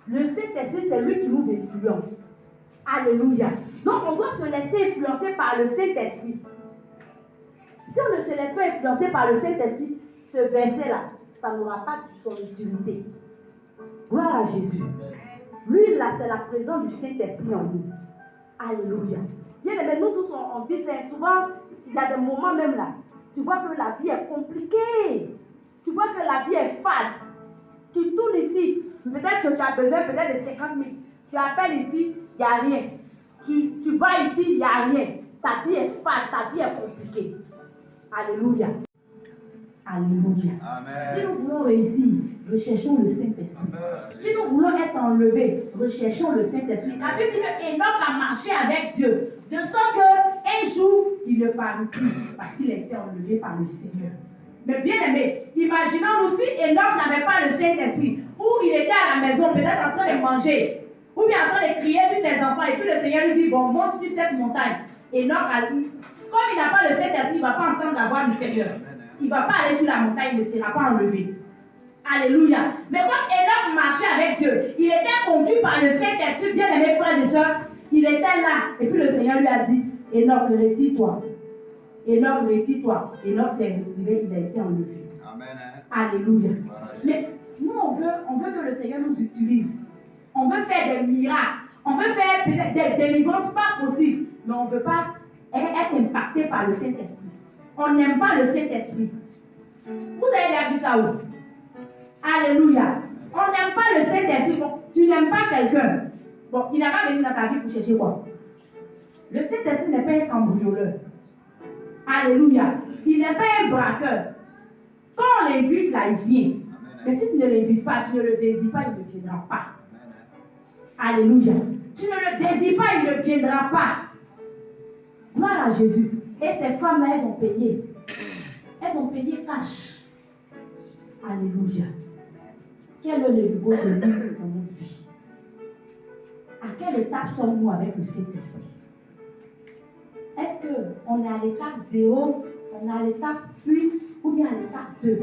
le Saint-Esprit, c'est lui qui nous influence. Alléluia. Donc on doit se laisser influencer par le Saint-Esprit. Si on ne se laisse pas influencer par le Saint-Esprit, ce verset-là, ça n'aura pas son utilité. Gloire à Jésus. Lui, là, c'est la présence du Saint-Esprit en nous. Alléluia. Bien-aimé, nous tous, on vit, c'est souvent, il y a des moments même là, tu vois que la vie est compliquée. Tu vois que la vie est fade. Tu tournes ici, peut-être que tu as besoin peut-être de 50 000. Tu appelles ici, il n'y a rien. Tu vas ici, il n'y a rien. Ta vie est fade, ta vie est compliquée. Alléluia. Alléluia. Amen. Si nous voulons réussir, recherchons le Saint-Esprit. Si nous voulons être enlevés, recherchons le Saint-Esprit. La Bible dit qu'Enoch a marché avec Dieu, de sorte qu'un jour, il ne parut plus, parce qu'il était enlevé par le Seigneur. Mais bien aimé, imaginons-nous si Enoch n'avait pas le Saint-Esprit, ou il était à la maison, peut-être en train de manger, ou bien en train de crier sur ses enfants, et puis le Seigneur lui dit, bon, monte sur cette montagne. Enoch a dit, comme il n'a pas le Saint-Esprit, il ne va pas entendre la voix du Seigneur. Il ne va pas aller sur la montagne, il ne sera pas enlevé. Alléluia. Mais comme Enoch marchait avec Dieu, il était conduit par le Saint-Esprit, bien aimés frères et sœurs, il était là. Et puis le Seigneur lui a dit, Enoch, retire-toi. Enoch, retire-toi. Enoch s'est retiré, il a été enlevé. Amen. Alléluia. Mais nous, on veut que le Seigneur nous utilise. On veut faire des miracles. On veut faire peut-être des délivrances pas possibles. Mais on ne veut pas être impacté par le Saint-Esprit. On n'aime pas le Saint-Esprit. Vous avez déjà vu ça où? Alléluia. On n'aime pas le Saint-Esprit. Bon, tu n'aimes pas quelqu'un. Bon, il n'a pas venu dans ta vie pour chercher quoi? Le Saint-Esprit n'est pas un cambrioleur. Alléluia. Il n'est pas un braqueur. Quand on l'invite, là, il vient. Mais si tu ne l'invites pas, tu ne le désires pas, il ne viendra pas. Alléluia. Tu ne le désires pas, il ne viendra pas. Gloire à Jésus. Et ces femmes-là, elles ont payé. Elles ont payé cash. Alléluia. Quel est le niveau de vie dans notre vie? À quelle étape sommes-nous avec le Saint-Esprit? Est-ce qu'on est à l'étape 0, on est à l'étape 1 ou bien à l'étape 2?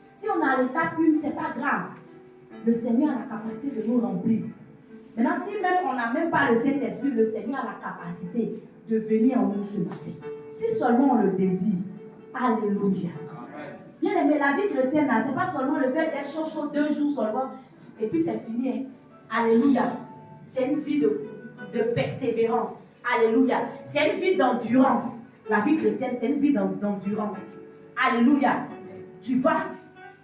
Si on est à l'étape 1, ce n'est pas grave. le Seigneur a la capacité de nous remplir. Maintenant, si même on n'a même pas le Saint-Esprit, le Seigneur a la capacité de venir en nous ce matin. Si seulement on le désire. Alléluia. Bien aimé, la vie chrétienne, ce n'est pas seulement le fait d'être chaud 2 jours seulement, et puis c'est fini. Hein. Alléluia. C'est une vie de persévérance. Alléluia. C'est une vie d'endurance. La vie chrétienne, c'est une vie d'endurance. Alléluia. Tu vas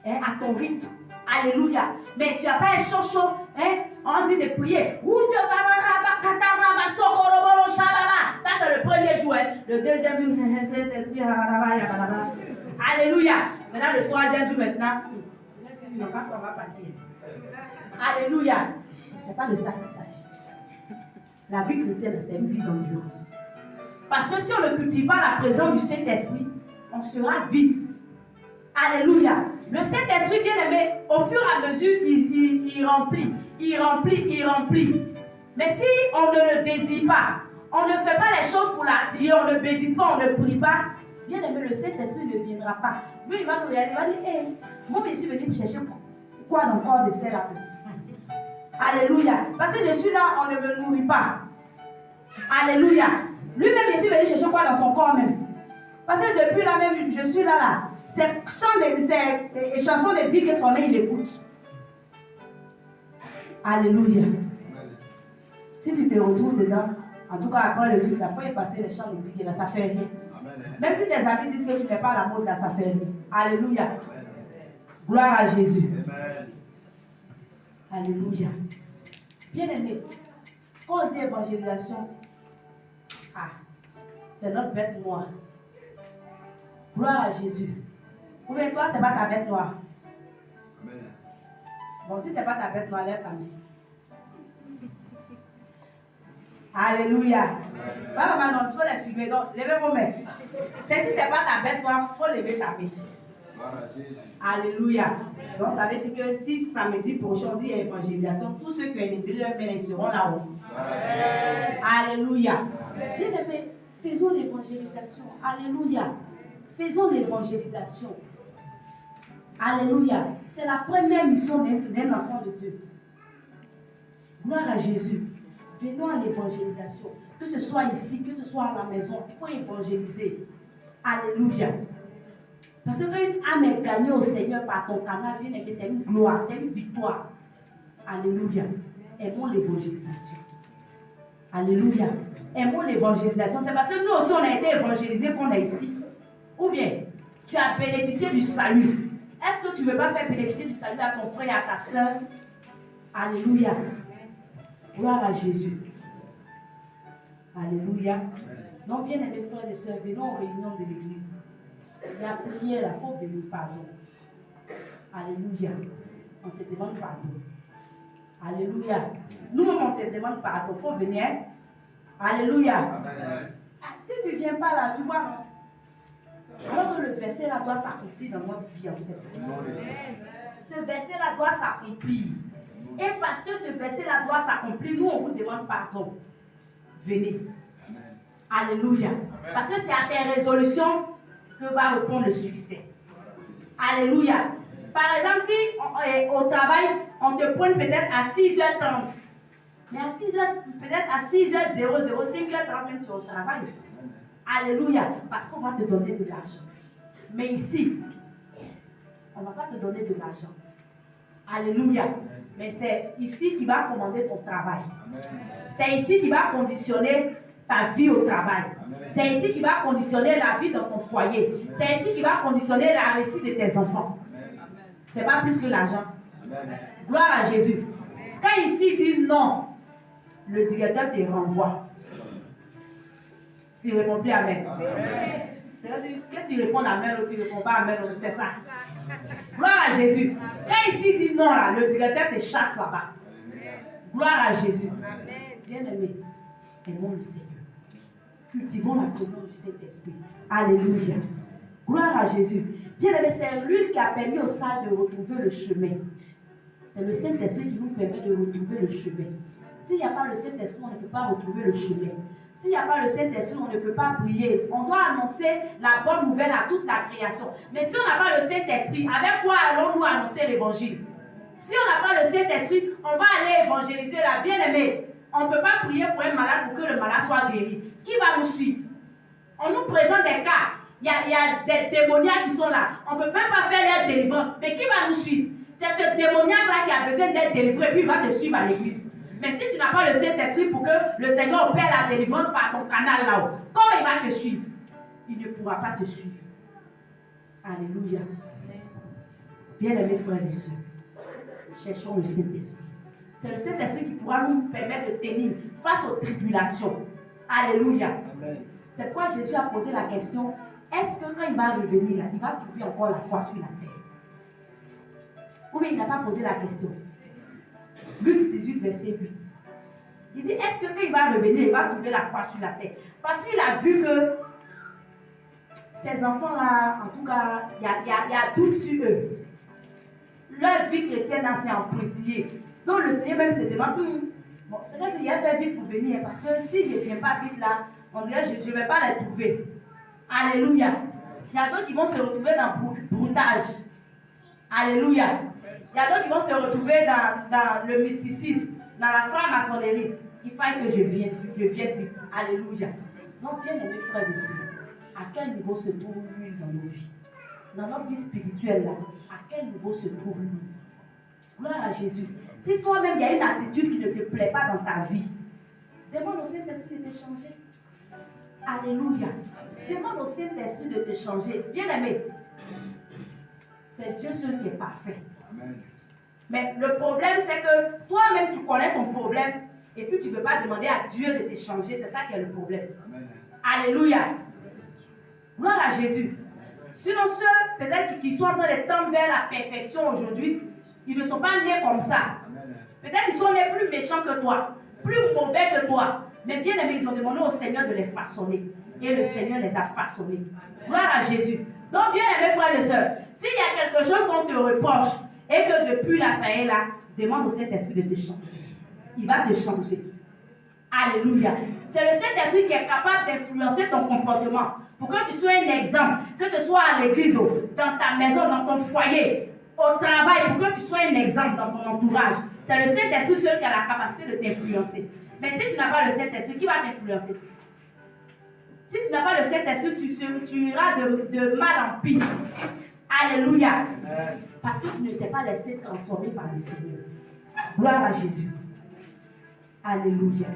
à ton rythme. Alléluia. Mais tu n'as pas un chaud. Hein? On dit de prier. Ça, c'est le premier jour. Hein? Le deuxième jour, alléluia. Maintenant, le troisième jour, maintenant, on va partir. Alléluia. Ce n'est pas de ça qu'il s'agit. La vie chrétienne, c'est une vie d'endurance. Parce que si on ne cultive pas la présence du Saint-Esprit, on sera vite. Alléluia. Le Saint-Esprit, bien aimé, au fur et à mesure, il remplit. Mais si on ne le désire pas, on ne fait pas les choses pour l'attirer, on ne médite pas, on ne prie pas, bien aimé, le Saint-Esprit ne viendra pas. Lui, il va nous regarder, il va dire, hey, moi, je suis venu pour chercher quoi dans le corps de celle-là. Alléluia. Parce que je suis là, on ne me nourrit pas. Alléluia. Lui-même, il est venu chercher quoi dans son corps même. Parce que depuis là même, je suis là. Ces chansons de dire que son nez, il écoute. Alléluia. Si tu te retrouves dedans, en tout cas après le but, la fois est passée, les chants de dire que là, ça fait rien. Même si tes amis disent que tu n'es pas à la mode, là, ça fait rien. Alléluia. Gloire à Jésus. Alléluia. Bien aimé, quand on dit évangélisation, c'est notre bête noire. Gloire à Jésus. Ou bien toi, ce n'est pas ta bête noire. Bon, si ce n'est pas ta bête noire, lève ta main. Alléluia. Pas maman, non, il faut les filmer. Donc, levez vos mains. Si ce n'est pas ta bête noire, il faut lever ta main. Alléluia. Donc, ça veut dire que si samedi prochain, on dit évangélisation, tous ceux qui ont levé leurs mains, ils seront là-haut. Alléluia. Bien aimé, faisons l'évangélisation. Alléluia. Faisons l'évangélisation. Alléluia. C'est la première mission d'un enfant de Dieu. Gloire à Jésus. Venons à l'évangélisation. Que ce soit ici, que ce soit à la maison, il faut évangéliser. Alléluia. Parce qu'une âme est gagnée au Seigneur par ton canal, c'est une gloire, c'est une victoire. Alléluia. Aimons l'évangélisation. Alléluia. Aimons l'évangélisation. C'est parce que nous aussi, on a été évangélisés qu'on est ici. Ou bien, tu as bénéficié du salut. Est-ce que tu ne veux pas faire bénéficier du salut à ton frère et à ta soeur? Alléluia. Gloire à Jésus. Alléluia. Donc, bien aimés frères et sœurs, venons en réunion de l'église. La prière, il faut venir pardon. Alléluia. On te demande pardon. Alléluia. Nous-mêmes, on te demande pardon. Il faut venir. Alléluia. Si tu ne viens pas là, tu vois, non? Alors que le verset là doit s'accomplir dans notre vie en fait. Ce verset là doit s'accomplir. Et parce que ce verset là doit s'accomplir, nous on vous demande pardon. Venez. Alléluia. Parce que c'est à tes résolutions que va répondre le succès. Alléluia. Par exemple, si au travail, on te pointe peut-être à 6h30. Mais à 6h, peut-être à 6h00, 5h30 même tu es au travail. Alléluia. Parce qu'on va te donner de l'argent. Mais ici, on ne va pas te donner de l'argent. Alléluia. Mais c'est ici qui va commander ton travail. C'est ici qui va conditionner ta vie au travail. C'est ici qui va conditionner la vie dans ton foyer. C'est ici qui va conditionner la réussite de tes enfants. Ce n'est pas plus que l'argent. Gloire à Jésus. Quand ici dit non, le directeur te renvoie. Tu ne réponds plus Amen. C'est que tu réponds Amen ou tu ne réponds pas Amen, c'est ça. Gloire à Jésus. Quand ici dit non, là, le directeur te chasse là-bas. Gloire à Jésus. Bien aimé, aimons le Seigneur. Cultivons la présence du Saint-Esprit. Alléluia. Gloire à Jésus. Bien aimé, c'est lui qui a permis aux saints de retrouver le chemin. C'est le Saint-Esprit qui nous permet de retrouver le chemin. S'il n'y a pas le Saint-Esprit, on ne peut pas retrouver le chemin. S'il n'y a pas le Saint-Esprit, on ne peut pas prier. On doit annoncer la bonne nouvelle à toute la création. Mais si on n'a pas le Saint-Esprit, avec quoi allons-nous annoncer l'évangile? Si on n'a pas le Saint-Esprit, on va aller évangéliser la bien-aimée. On ne peut pas prier pour un malade pour que le malade soit guéri. Qui va nous suivre? On nous présente des cas. Il y a des démoniaques qui sont là. On ne peut même pas faire leur délivrance. Mais qui va nous suivre? C'est ce démoniaque-là qui a besoin d'être délivré et puis il va te suivre à l'église. Mais si tu n'as pas le Saint-Esprit pour que le Seigneur opère la délivrance par ton canal là-haut, comment il va te suivre? Il ne pourra pas te suivre. Alléluia. Bien-aimés frères et sœurs, cherchons le Saint-Esprit. C'est le Saint-Esprit qui pourra nous permettre de tenir face aux tribulations. Alléluia. C'est pourquoi Jésus a posé la question, est-ce que quand il va revenir là, il va trouver encore la foi sur la terre? Ou bien il n'a pas posé la question. Luc 18, verset 8. Il dit, est-ce que quand il va revenir, il va trouver la foi sur la terre? Parce qu'il a vu que ces enfants-là, en tout cas, il y a doute sur eux. Leur vie chrétienne s'est empruntillée. Donc le Seigneur même se demande, bon, c'est vrai qu'il a fait vite pour venir, parce que si je ne viens pas vite là, on dirait que je ne vais pas les trouver. Alléluia. Il y a d'autres qui vont se retrouver dans broutage. Alléluia. Il y a d'autres qui vont se retrouver dans le mysticisme, dans la franc-maçonnerie. Il faut que je vienne vite. Alléluia. Donc, bien aimés frères et sœurs, à quel niveau se trouve l'huile dans nos vies? Dans notre vie spirituelle là, à quel niveau se trouve l'huile? Gloire à Jésus. Si toi-même il y a une attitude qui ne te plaît pas dans ta vie, demande au Saint-Esprit de te changer. Alléluia. Demande au Saint-Esprit de te changer. Bien aimé, c'est Dieu seul qui est parfait. Amen. Mais le problème, c'est que toi-même, tu connais ton problème et puis tu ne veux pas demander à Dieu de te changer. C'est ça qui est le problème. Amen. Alléluia. Gloire à Jésus. Sinon, ceux peut-être qui sont en train de tendre vers la perfection aujourd'hui, ils ne sont pas nés comme ça. Peut-être qu'ils sont nés plus méchants que toi, plus mauvais que toi. Mais bien aimés, ils ont demandé au Seigneur de les façonner. Et le Seigneur les a façonnés. Gloire à Jésus. Donc, bien aimés frères et sœurs, s'il y a quelque chose qu'on te reproche et que depuis là, ça est là, demande au Saint-Esprit de te changer. Il va te changer. Alléluia. C'est le Saint-Esprit qui est capable d'influencer ton comportement pour que tu sois un exemple, que ce soit à l'église, dans ta maison, dans ton foyer, au travail, pour que tu sois un exemple dans ton entourage. C'est le Saint-Esprit seul qui a la capacité de t'influencer. Mais si tu n'as pas le Saint-Esprit, qui va t'influencer? Si tu n'as pas le Saint-Esprit, tu iras de mal en pire. Alléluia. Parce que tu ne t'es pas laissé transformer par le Seigneur. Gloire à Jésus. Alléluia.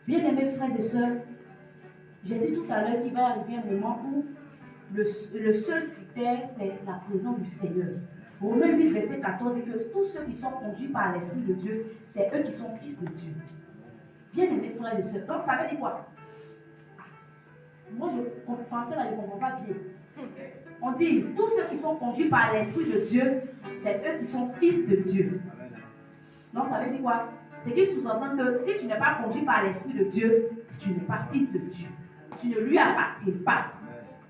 Bien-aimés frères et sœurs, j'ai dit tout à l'heure qu'il va arriver un moment où le seul critère, c'est la présence du Seigneur. Romains 8, verset 14 dit que tous ceux qui sont conduits par l'Esprit de Dieu, c'est eux qui sont fils de Dieu. Bien-aimés frères et sœurs, donc ça veut dire quoi? Moi, français, là, je ne comprends pas bien. On dit, tous ceux qui sont conduits par l'Esprit de Dieu, c'est eux qui sont fils de Dieu. Donc, ça veut dire quoi? C'est qu'il sous-entend que si tu n'es pas conduit par l'Esprit de Dieu, tu n'es pas fils de Dieu. Tu ne lui appartiens pas.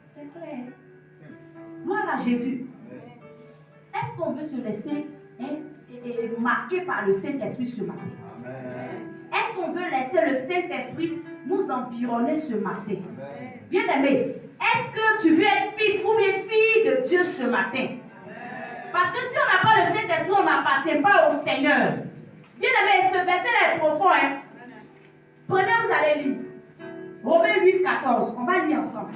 C'est clair. Gloire à Jésus. Est-ce qu'on veut se laisser marquer par le Saint-Esprit ce matin? Est-ce qu'on veut laisser le Saint-Esprit nous environner ce matin? Bien aimé, est-ce que tu veux être fils ou bien fille de Dieu ce matin? Parce que si on n'a pas le Saint-Esprit, on n'appartient pas au Seigneur. Bien aimé, ce verset-là est profond. Prenez, vous allez lire. Romains 8, 14. On va lire ensemble.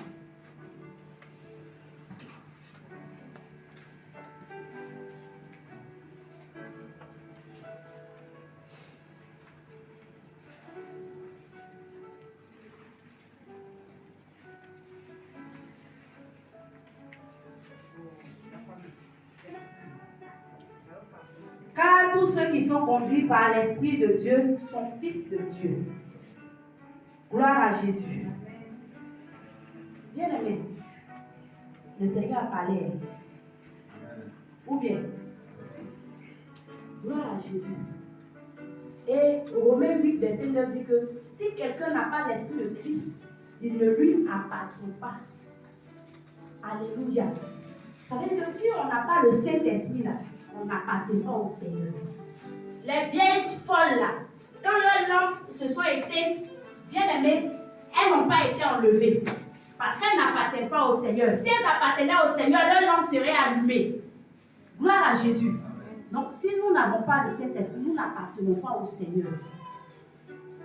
Car tous ceux qui sont conduits par l'Esprit de Dieu sont fils de Dieu. Gloire à Jésus. Bien aimé, le Seigneur a parlé. Ou bien, gloire à Jésus. Et Romains 8, verset 9 dit que si quelqu'un n'a pas l'Esprit de Christ, il ne lui appartient pas. Alléluia. Ça veut dire que si on n'a pas le Saint-Esprit là, on n'appartient pas au Seigneur. Les vieilles folles là, quand leurs lampes se sont éteintes, bien aimées, elles n'ont pas été enlevées. Parce qu'elles n'appartiennent pas au Seigneur. Si elles appartenaient au Seigneur, leurs lampes seraient allumées. Gloire à Jésus. Donc, si nous n'avons pas le Saint-Esprit, nous n'appartenons pas au Seigneur.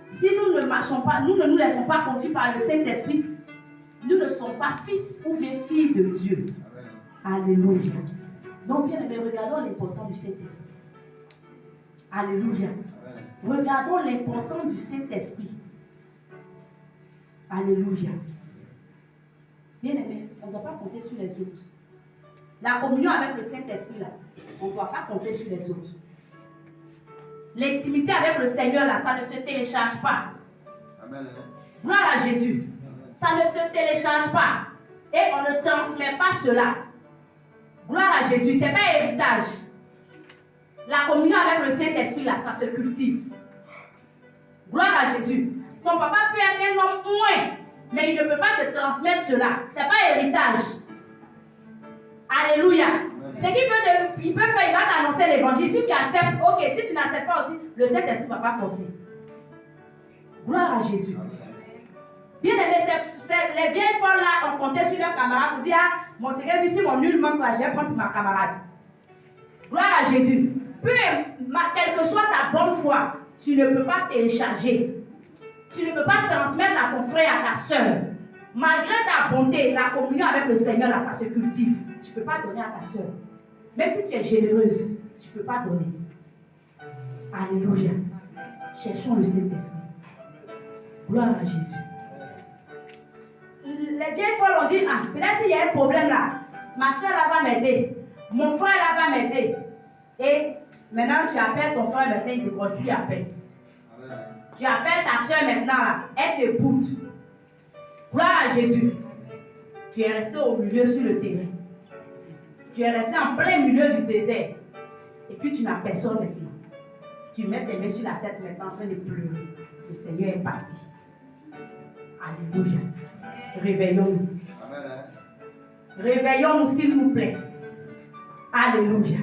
Si nous ne marchons pas, nous ne nous laissons pas conduire par le Saint-Esprit, nous ne sommes pas fils ou bien filles de Dieu. Amen. Alléluia. Donc, bien aimé, regardons l'importance du Saint-Esprit. Alléluia. Amen. Regardons l'importance du Saint-Esprit. Alléluia. Bien aimé, on ne doit pas compter sur les autres. La communion avec le Saint-Esprit, là, on ne doit pas compter sur les autres. L'intimité avec le Seigneur, là, ça ne se télécharge pas. Amen. Gloire à Jésus. Amen. Ça ne se télécharge pas. Et on ne transmet pas cela. Gloire à Jésus. Ce n'est pas héritage. La communion avec le Saint-Esprit, là, ça se cultive. Gloire à Jésus. Ton papa peut être un homme moins, mais il ne peut pas te transmettre cela. Ce n'est pas héritage. Alléluia. Ce qu'il peut faire, il va t'annoncer l'évangile. Si tu acceptes, ok. Si tu n'acceptes pas aussi, le Saint-Esprit ne va pas forcer. Gloire à Jésus. Bien aimé, les vieilles folles là ont compté sur leurs camarades pour dire, ah, mon Seigneur, si mon nul manque là, je vais prendre ma camarade. Gloire à Jésus. Quelle que soit ta bonne foi, tu ne peux pas télécharger. Tu ne peux pas transmettre à ton frère, à ta soeur. Malgré ta bonté, la communion avec le Seigneur, là, ça se cultive. Tu ne peux pas donner à ta soeur. Même si tu es généreuse, tu ne peux pas donner. Alléluia. Cherchons le Saint-Esprit. Gloire à Jésus. Les vieilles folles ont dit, ah, peut-être s'il y a un problème là, ma soeur là va m'aider. Mon frère là va m'aider. Et maintenant tu appelles ton frère, maintenant il ne te croit plus à peine. Tu appelles ta soeur maintenant là, elle te boute. Gloire à Jésus. Tu es resté au milieu sur le terrain. Tu es resté en plein milieu du désert. Et puis tu n'as personne maintenant. Tu mets tes mains sur la tête maintenant en train de pleurer. Le Seigneur est parti. Alléluia. Réveillons-nous. Réveillons-nous s'il vous plaît. Alléluia.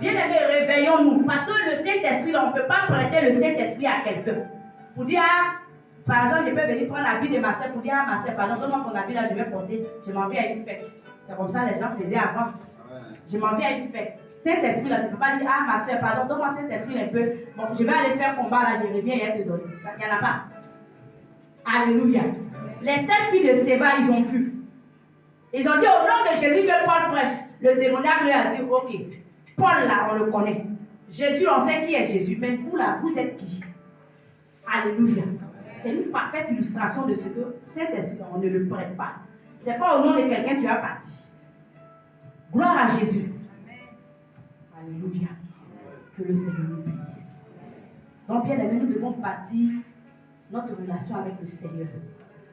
Bien-aimés, réveillons-nous. Parce que le Saint-Esprit, on ne peut pas prêter le Saint-Esprit à quelqu'un. Pour dire, ah, par exemple, je peux venir prendre l'habit de ma soeur pour dire, ah, ma soeur, pardon, donne-moi ton habit là, je vais porter. Je m'en vais à une fête. C'est comme ça que les gens faisaient avant. Je m'en vais à une fête. Saint-Esprit, là, tu ne peux pas dire, ah, ma soeur, pardon, donne-moi Saint-Esprit un peu. Bon, je vais aller faire combat là, je reviens et elle te donne. Il n'y en a pas. Alléluia. Les 7 filles de Séba, ils ont vu. Ils ont dit, au nom de Jésus que Paul prêche. Le démoniaque lui a dit, ok, Paul là, on le connaît. Jésus, on sait qui est Jésus. Mais vous là, vous êtes qui? Alléluia. C'est une parfaite illustration de ce que Saint-Esprit, on ne le prête pas. Ce n'est pas au nom de quelqu'un que tu as parti. Gloire à Jésus. Alléluia. Que le Seigneur nous bénisse. Donc, bien aimé, nous devons bâtir notre relation avec le Seigneur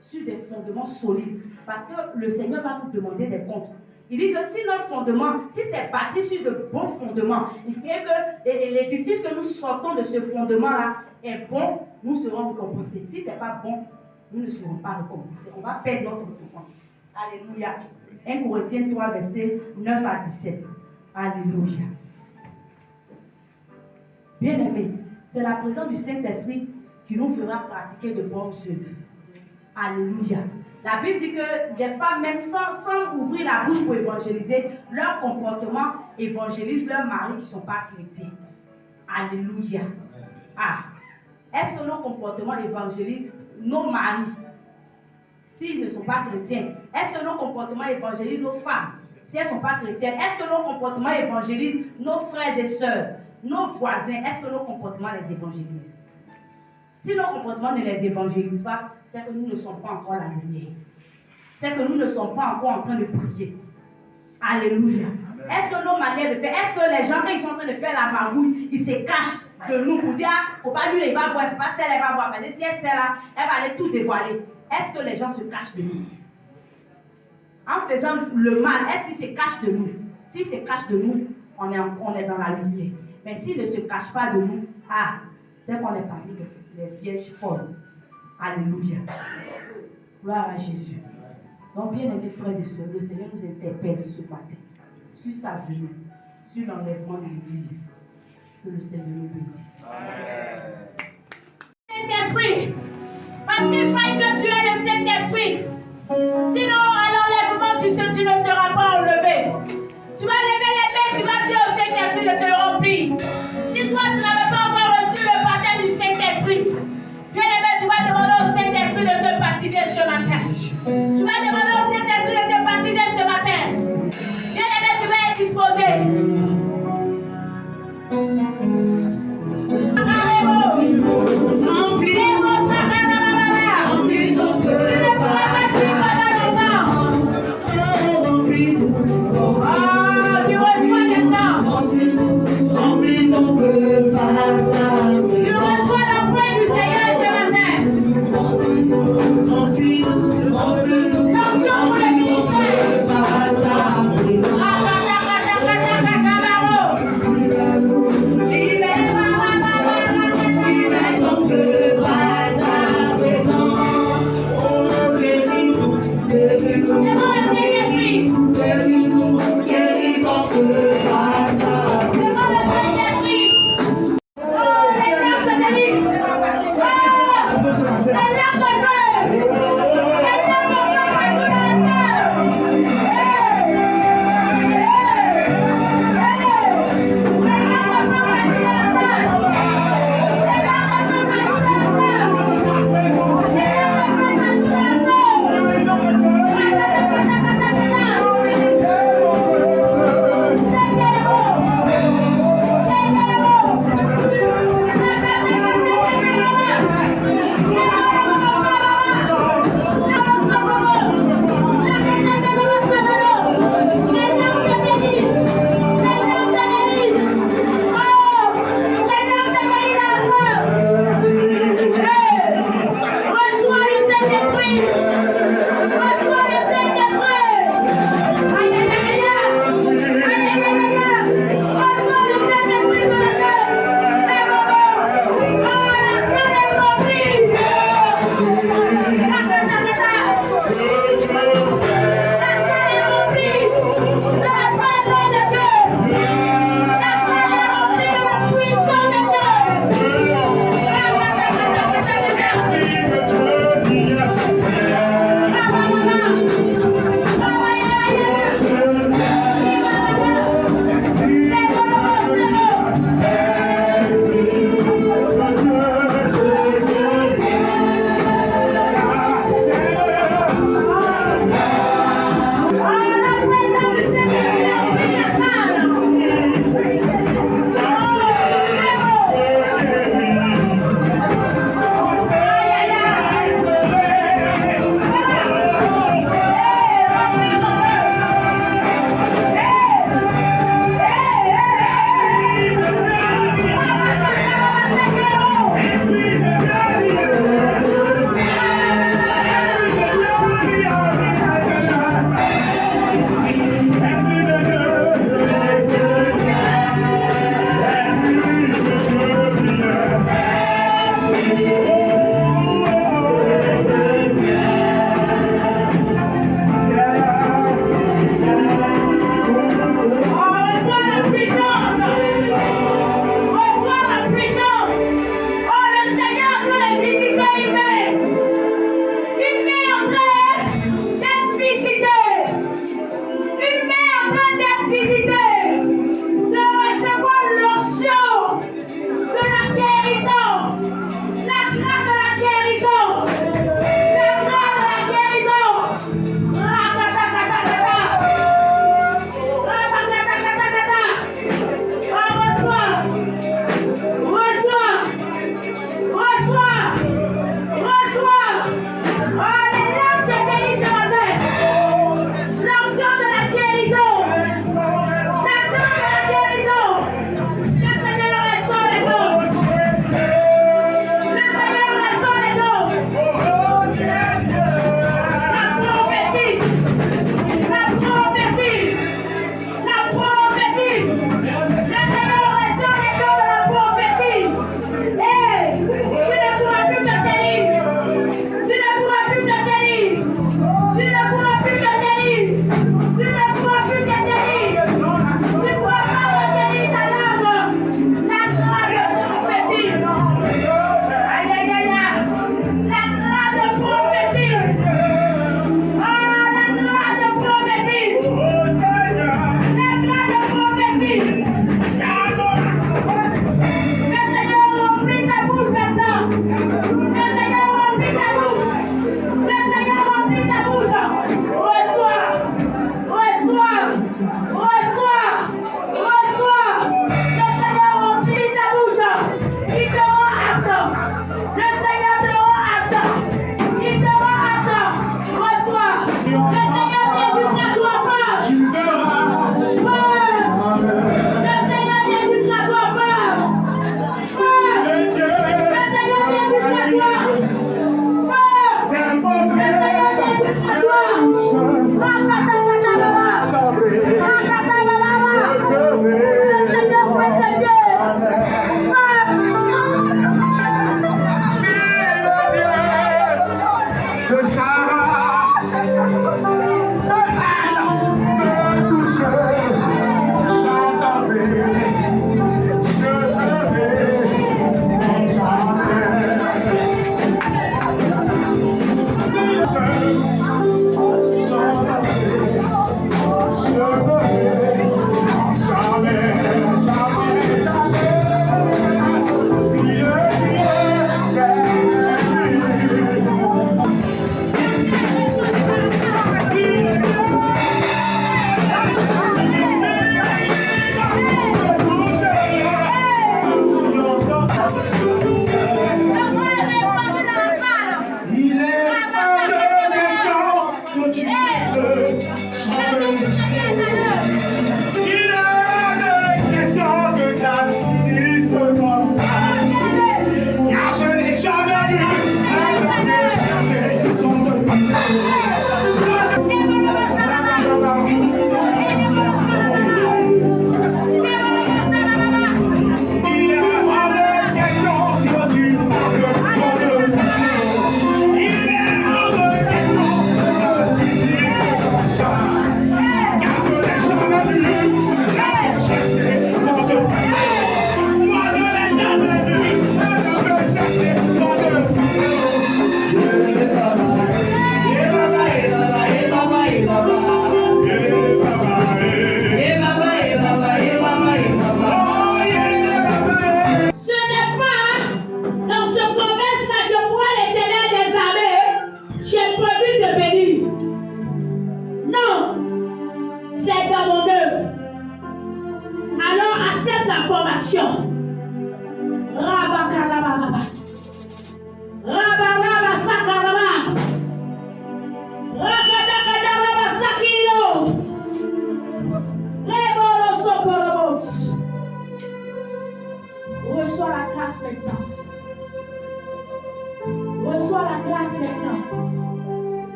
sur des fondements solides. Parce que le Seigneur va nous demander des comptes. Il dit que si notre fondement, si c'est bâti sur de bons fondements, il fait que l'édifice que nous sortons de ce fondement-là est bon, nous serons récompensés. Si ce n'est pas bon, nous ne serons pas récompensés. On va perdre notre récompense. Alléluia. 1 Corinthiens 3, versets 9 à 17. Alléluia. Bien aimé, c'est la présence du Saint-Esprit qui nous fera pratiquer de bonnes œuvres. Alléluia. La Bible dit que les femmes, même sans ouvrir la bouche pour évangéliser, leur comportement évangélise leurs maris qui ne sont pas chrétiens. Alléluia. Ah. Est-ce que nos comportements évangélisent nos maris s'ils ne sont pas chrétiens? Est-ce que nos comportements évangélisent nos femmes si elles ne sont pas chrétiennes? Est-ce que nos comportements évangélisent nos frères et sœurs, nos voisins? Est-ce que nos comportements les évangélisent? Si nos comportements ne les évangélisent pas, c'est que nous ne sommes pas encore la lumière. C'est que nous ne sommes pas encore en train de prier. Alléluia. Est-ce que nos manières de faire, est-ce que les gens, quand ils sont en train de faire la magouille, ils se cachent de nous pour dire, ah, faut pas lui, il va voir, il ne faut pas celle, elle va voir. Parce que si elle sait là, elle va aller tout dévoiler. Est-ce que les gens se cachent de nous? En faisant le mal, est-ce qu'ils se cachent de nous? S'ils se cachent de nous, on est dans la lumière. Mais s'ils ne se cachent pas de nous, ah, c'est qu'on est parmi les vierges folles. Alléluia. Gloire à Jésus. Donc, bien aimés frères et sœurs, le Seigneur nous interpelle ce matin sur sa venue, sur l'enlèvement de l'Église. Que le Seigneur nous bénisse. Saint-Esprit, parce qu'il faille que tu aies le Saint-Esprit. Sinon, à l'enlèvement, tu ne seras pas enlevé. Tu vas lever les mains, tu vas dire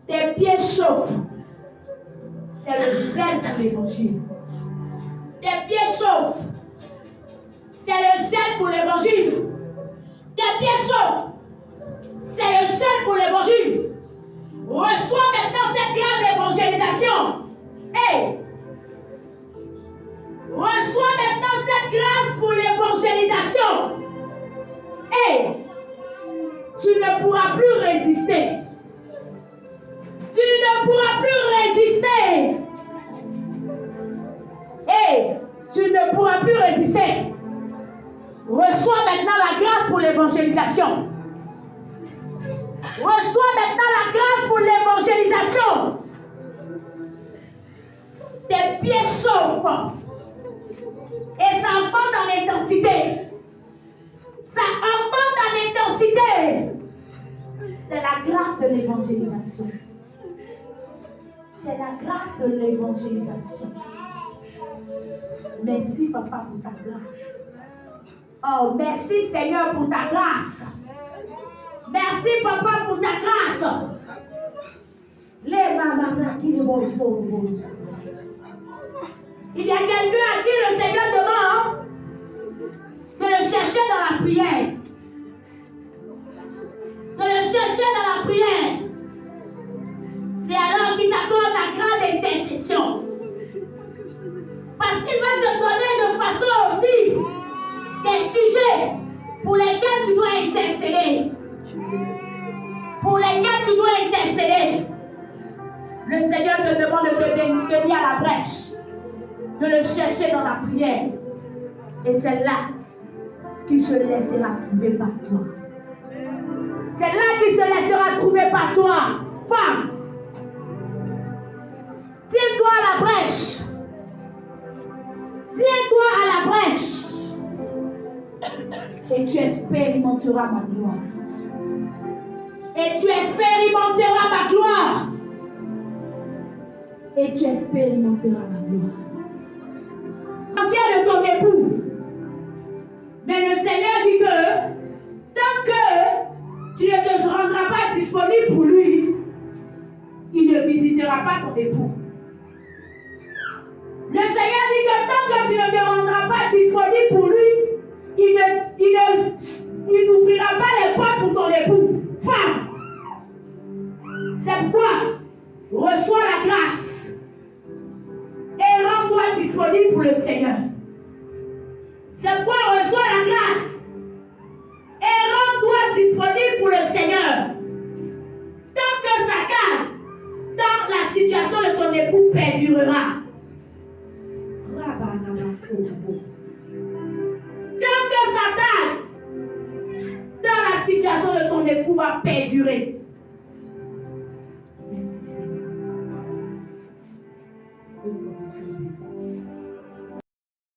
Tes pieds chauffent. C'est le zèle pour l'évangile. Tes pieds chauffent. C'est le zèle pour l'évangile. Tes pieds chauffent. C'est le zèle pour l'évangile. Reçois maintenant cette grande évangélisation. Hey! Reçois maintenant cette grâce pour l'évangélisation. Hey! Tu ne pourras plus résister. Tu ne pourras plus résister. Hey! Tu ne pourras plus résister. Reçois maintenant la grâce pour l'évangélisation. Reçois maintenant la grâce pour l'évangélisation. Tes pieds chauffent. Et ça augmente en intensité. Ça augmente en intensité. C'est la grâce de l'évangélisation. C'est la grâce de l'évangélisation. Merci, Papa, pour ta grâce. Oh, merci, Seigneur, pour ta grâce. Merci, Papa, pour ta grâce. Les mamans qui ne vont sauver. Il y a quelqu'un à qui le Seigneur demande que le chercher dans la prière. De le chercher dans la prière. C'est alors qu'il t'accorde la grande intercession. Parce qu'il va te donner de façon audible des sujets pour lesquels tu dois intercéder. Pour lesquels tu dois intercéder. Le Seigneur te demande de te tenir à la brèche, de le chercher dans la prière. Et c'est là qu'il se laissera trouver par toi. C'est là qu'il se laissera trouver par toi. Femme, tiens-toi à la brèche. Tiens-toi à la brèche. Et tu expérimenteras ma gloire. Et tu expérimenteras ma gloire. Et tu expérimenteras ma gloire. Ancien de ton époux. Mais le Seigneur dit que tant que tu ne te rendras pas disponible pour lui, il ne visitera pas ton époux. Le Seigneur dit que tant que tu ne te rendras pas disponible pour lui, il n'ouvrira pas les portes pour ton époux. Femme, c'est pourquoi reçois la grâce et rends-toi disponible pour le Seigneur. C'est pourquoi reçois la grâce et rends-toi disponible pour le Seigneur. Tant que ça calme, tant la situation de ton époux perdurera. Tant que ça tarde, tant la situation de ton époux va perdurer.